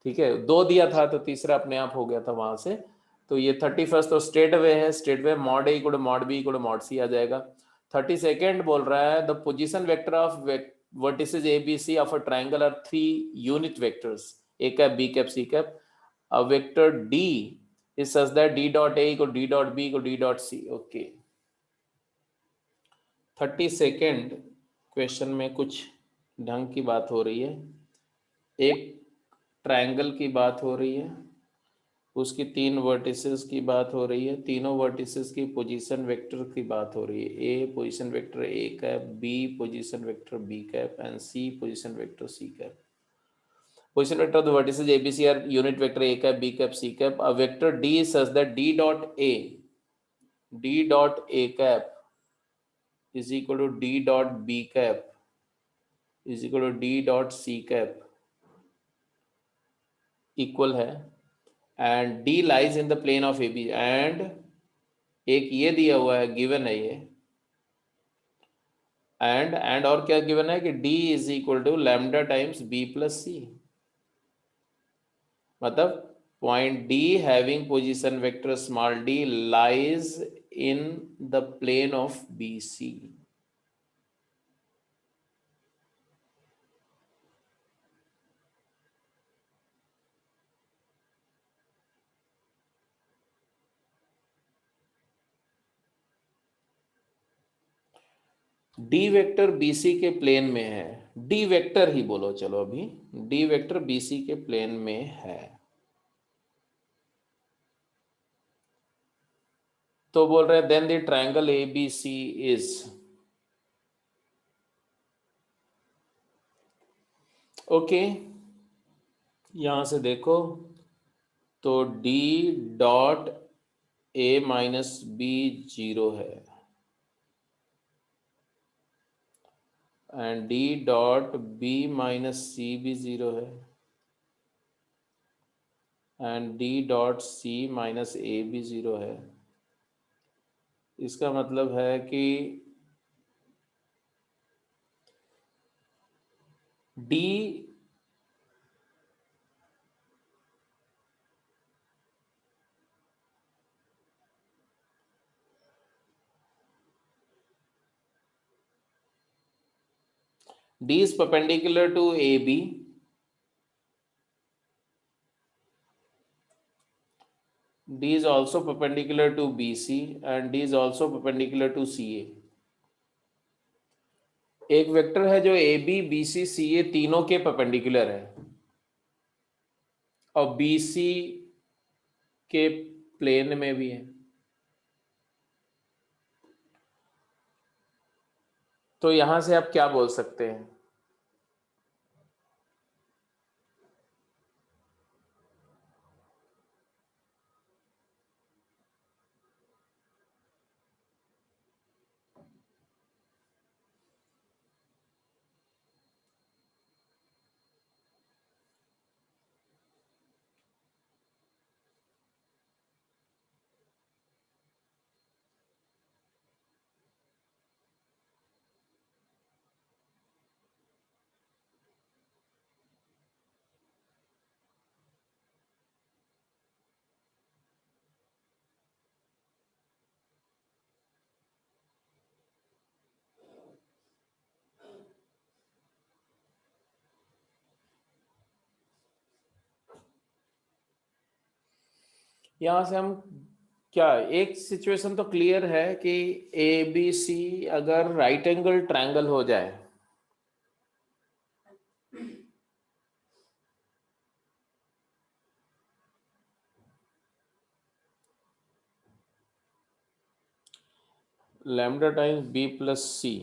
ठीक है, 2 दिया था तो तीसरा अपने आप हो गया था वहां से। तो ये 31st तो स्ट्रेट वे है, स्ट्रेट वे मॉड ए गुड़ मॉड बी गुड़ मॉड सी आ जाएगा। 32nd बोल रहा है the position vector of vertices A B C of a triangle are 3 unit vectors A cap B cap C cap, a vector D is such that d dot a equal d dot b equal d dot c। Okay 32nd question में कुछ ढंग की बात हो रही है, एक triangle की बात हो रही है, उसकी 3 वर्टिसेस की बात हो रही है, तीनों वर्टिसेस की पोजीशन वेक्टर की बात हो रही है, A position vector A cap, B position vector B cap and C position vector C cap. Position vector of the vertices ABC are unit vector A cap, B cap, C cap. A vector D is such that D dot A cap is equal to D dot B cap is equal to D dot C cap equal है, and D lies in the plane of AB, and एक ये दिया हुआ है, given है ये, and और क्या गिवन है कि d is equal to lambda times b plus C, मतलब point d having position vector small d lies in the plane of BC। D vector BC के प्लेन में है, डी वेक्टर ही बोलो चलो अभी, डी वेक्टर BC के plane में है, तो बोल रहे हैं then the triangle ABC is, okay यहां से देखो तो D dot A minus B 0 है and D dot B minus C भी 0 है and D dot C minus A भी 0 है। इसका मतलब है कि D D is perpendicular to AB, D is also perpendicular to BC and D is also perpendicular to CA। एक vector है जो AB BC CA तीनों के परपेंडिकुलर है और BC के प्लेन में भी है, तो यहां से आप क्या बोल सकते हैं? यहां से हम क्या, एक सिचुएशन तो क्लियर है कि ABC अगर राइट एंगल ट्रायंगल हो जाए lambda times B plus C,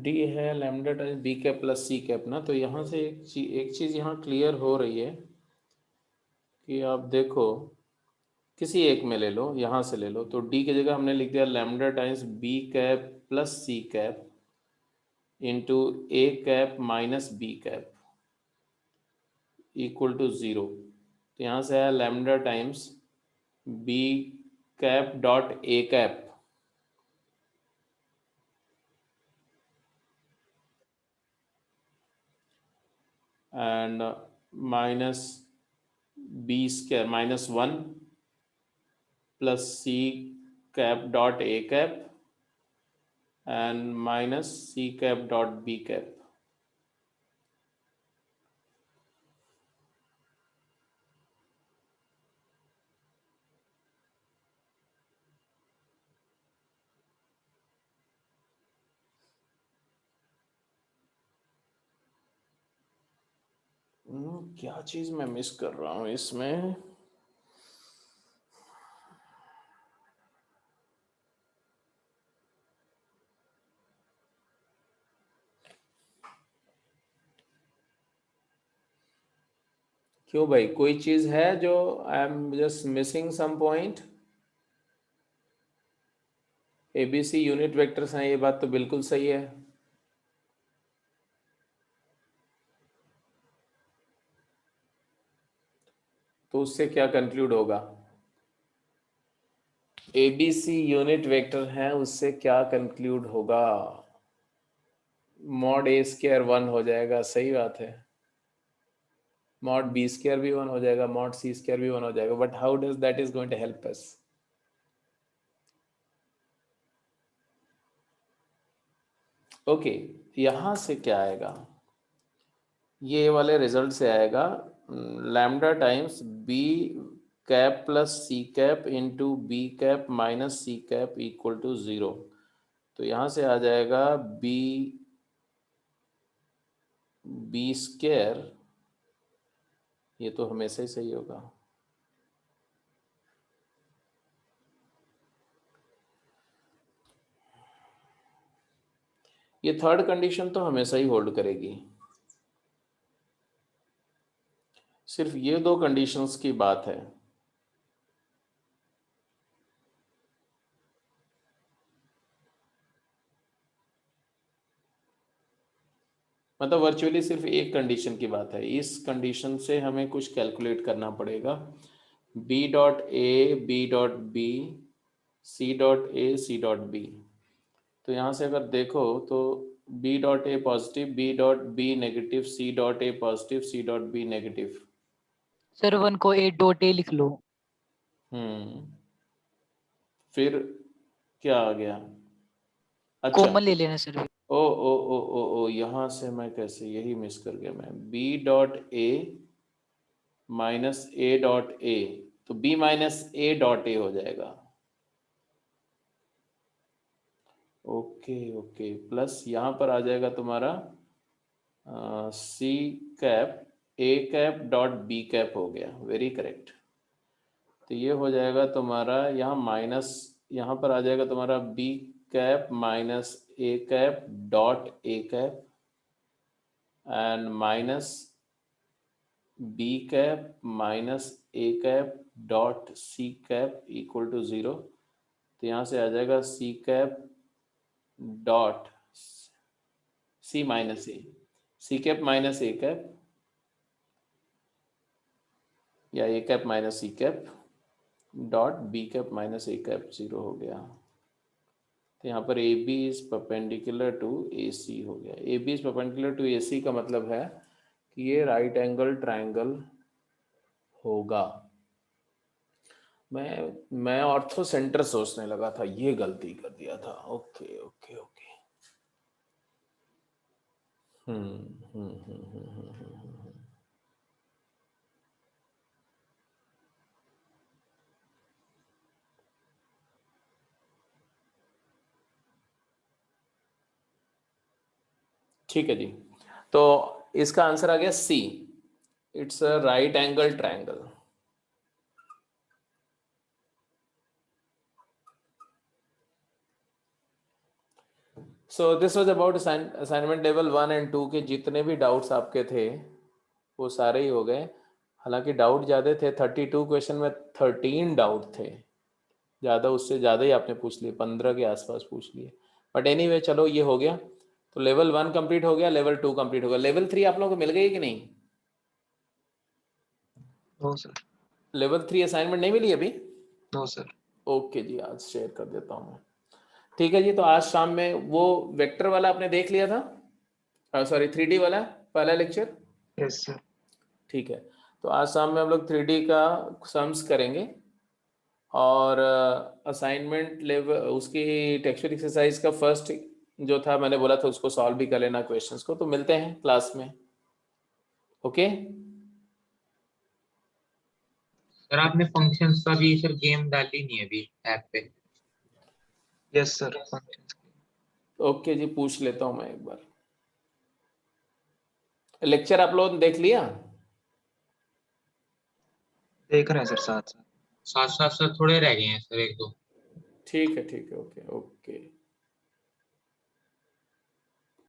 D है lambda times B cap plus C cap ना, तो यहाँ से एक चीज यहाँ क्लियर हो रही है कि आप देखो किसी एक में ले लो, यहाँ से ले लो, तो D की जगह हमने लिख दिया lambda times B cap plus C cap into A cap minus B cap equal to 0। तो यहाँ से आया lambda times B cap dot A cap and minus B square minus 1 plus C cap dot A cap and minus C cap dot B cap. क्या चीज मैं miss कर रहा हूँ इसमें? क्यों भाई, कोई चीज है जो I am just missing some point? ABC unit vectors हैं, ये बात तो बिल्कुल सही है। तो उससे क्या कंक्लूड होगा? एबीसी यूनिट वेक्टर है, उससे क्या कंक्लूड होगा? मॉड ए स्क्वायर 1 हो जाएगा, सही बात है। मॉड बी स्क्वायर भी 1 हो जाएगा, मॉड सी स्क्वायर भी 1 हो जाएगा, but how does that is going to help us? Okay, यहां से क्या आएगा? ये वाले रिजल्ट से आएगा lambda times B cap plus C cap into B cap minus C cap equal to 0। तो यहां से आ जाएगा बी स्क्वायर, ये तो हमेशा ही सही होगा। ये थर्ड कंडीशन तो हमेशा ही होल्ड करेगी। सिर्फ ये दो कंडीशंस की बात है। मतलब वर्चुअली सिर्फ एक कंडीशन की बात है, इस कंडीशन से हमें कुछ कैलकुलेट करना पड़ेगा। B dot A, B dot B, C dot A, C dot B. तो यहाँ से अगर देखो तो B dot A positive, B dot B negative, C dot A positive, C dot B negative. Sir 1 को ए डॉट ए लिख लो। फिर क्या आ गया? अच्छा, कॉमन ले लेना सर। ओ यहाँ से मैं कैसे, यही मिस कर गया मैं। बी डॉट ए माइनस ए डॉट ए, तो B minus A dot A हो जाएगा। ओके ओके, प्लस यहाँ पर आ जाएगा तुम्हारा C cap A cap dot B cap हो गया, वेरी करेक्ट। तो ये हो जाएगा तुम्हारा यहाँ माइनस, यहाँ पर आ जाएगा तुम्हारा B cap minus A cap dot A cap and minus B cap minus A cap dot C cap equal to 0। तो यहाँ से आ जाएगा C cap dot C minus A, C cap minus A cap या A cap minus C cap dot B cap minus A cap 0 हो गया। तो यहाँ पर A B is perpendicular to A C हो गया। A B is perpendicular to A सी का मतलब है कि ये राइट एंगल ट्रायंगल होगा। मैं ऑर्थो सेंटर सोचने लगा था, ये गलती कर दिया था। Okay okay okay. Hmm hmm hmm hmm hmm hmm, hmm. ठीक है जी, तो इसका आंसर आ गया C, it's a right angle triangle. So this was about assignment level 1 and 2 के जितने भी डाउट्स आपके थे वो सारे ही हो गए। हालांकि डाउट ज़्यादा थे, 32 क्वेश्चन में 13 डाउट थे, ज़्यादा उससे ज़्यादा ही आपने पूछ लिए, 15 के आसपास पूछ लिए। बट एनीवे चलो ये हो गया। तो लेवल 1 कंप्लीट हो गया, लेवल 2 कंप्लीट हो गया। लेवल 3 आप लोगों को मिल गई कि नहीं? No sir. लेवल 3 असाइनमेंट नहीं मिली अभी? No sir. ओके जी, आज शेयर कर देता हूँ मैं। ठीक है जी, तो आज शाम में वो वेक्टर वाला आपने देख लिया था, सॉरी 3D वाला पहला लेक्चर। Yes sir. ठीक है, तो आज शाम में हम लोग 3D का सम्स करेंगे और असाइनमेंट लेवल उसकी टेक्सचर एक्सरसाइज का फर्स्ट जो था मैंने बोला था उसको सॉल्व भी कर लेना क्वेश्चंस को। तो मिलते हैं क्लास में, ओके? सर आपने फंक्शंस का भी सर गेम डाली नहीं है अभी ऐप पे। Yes sir. ओके जी, पूछ लेता हूँ मैं एक बार। लेक्चर आप लोग देख लिया? देख रहे हैं सर साथ साथ। साथ साथ सर थोड़े रह गए हैं सर, एक दो। ठीक है, ओके ओके।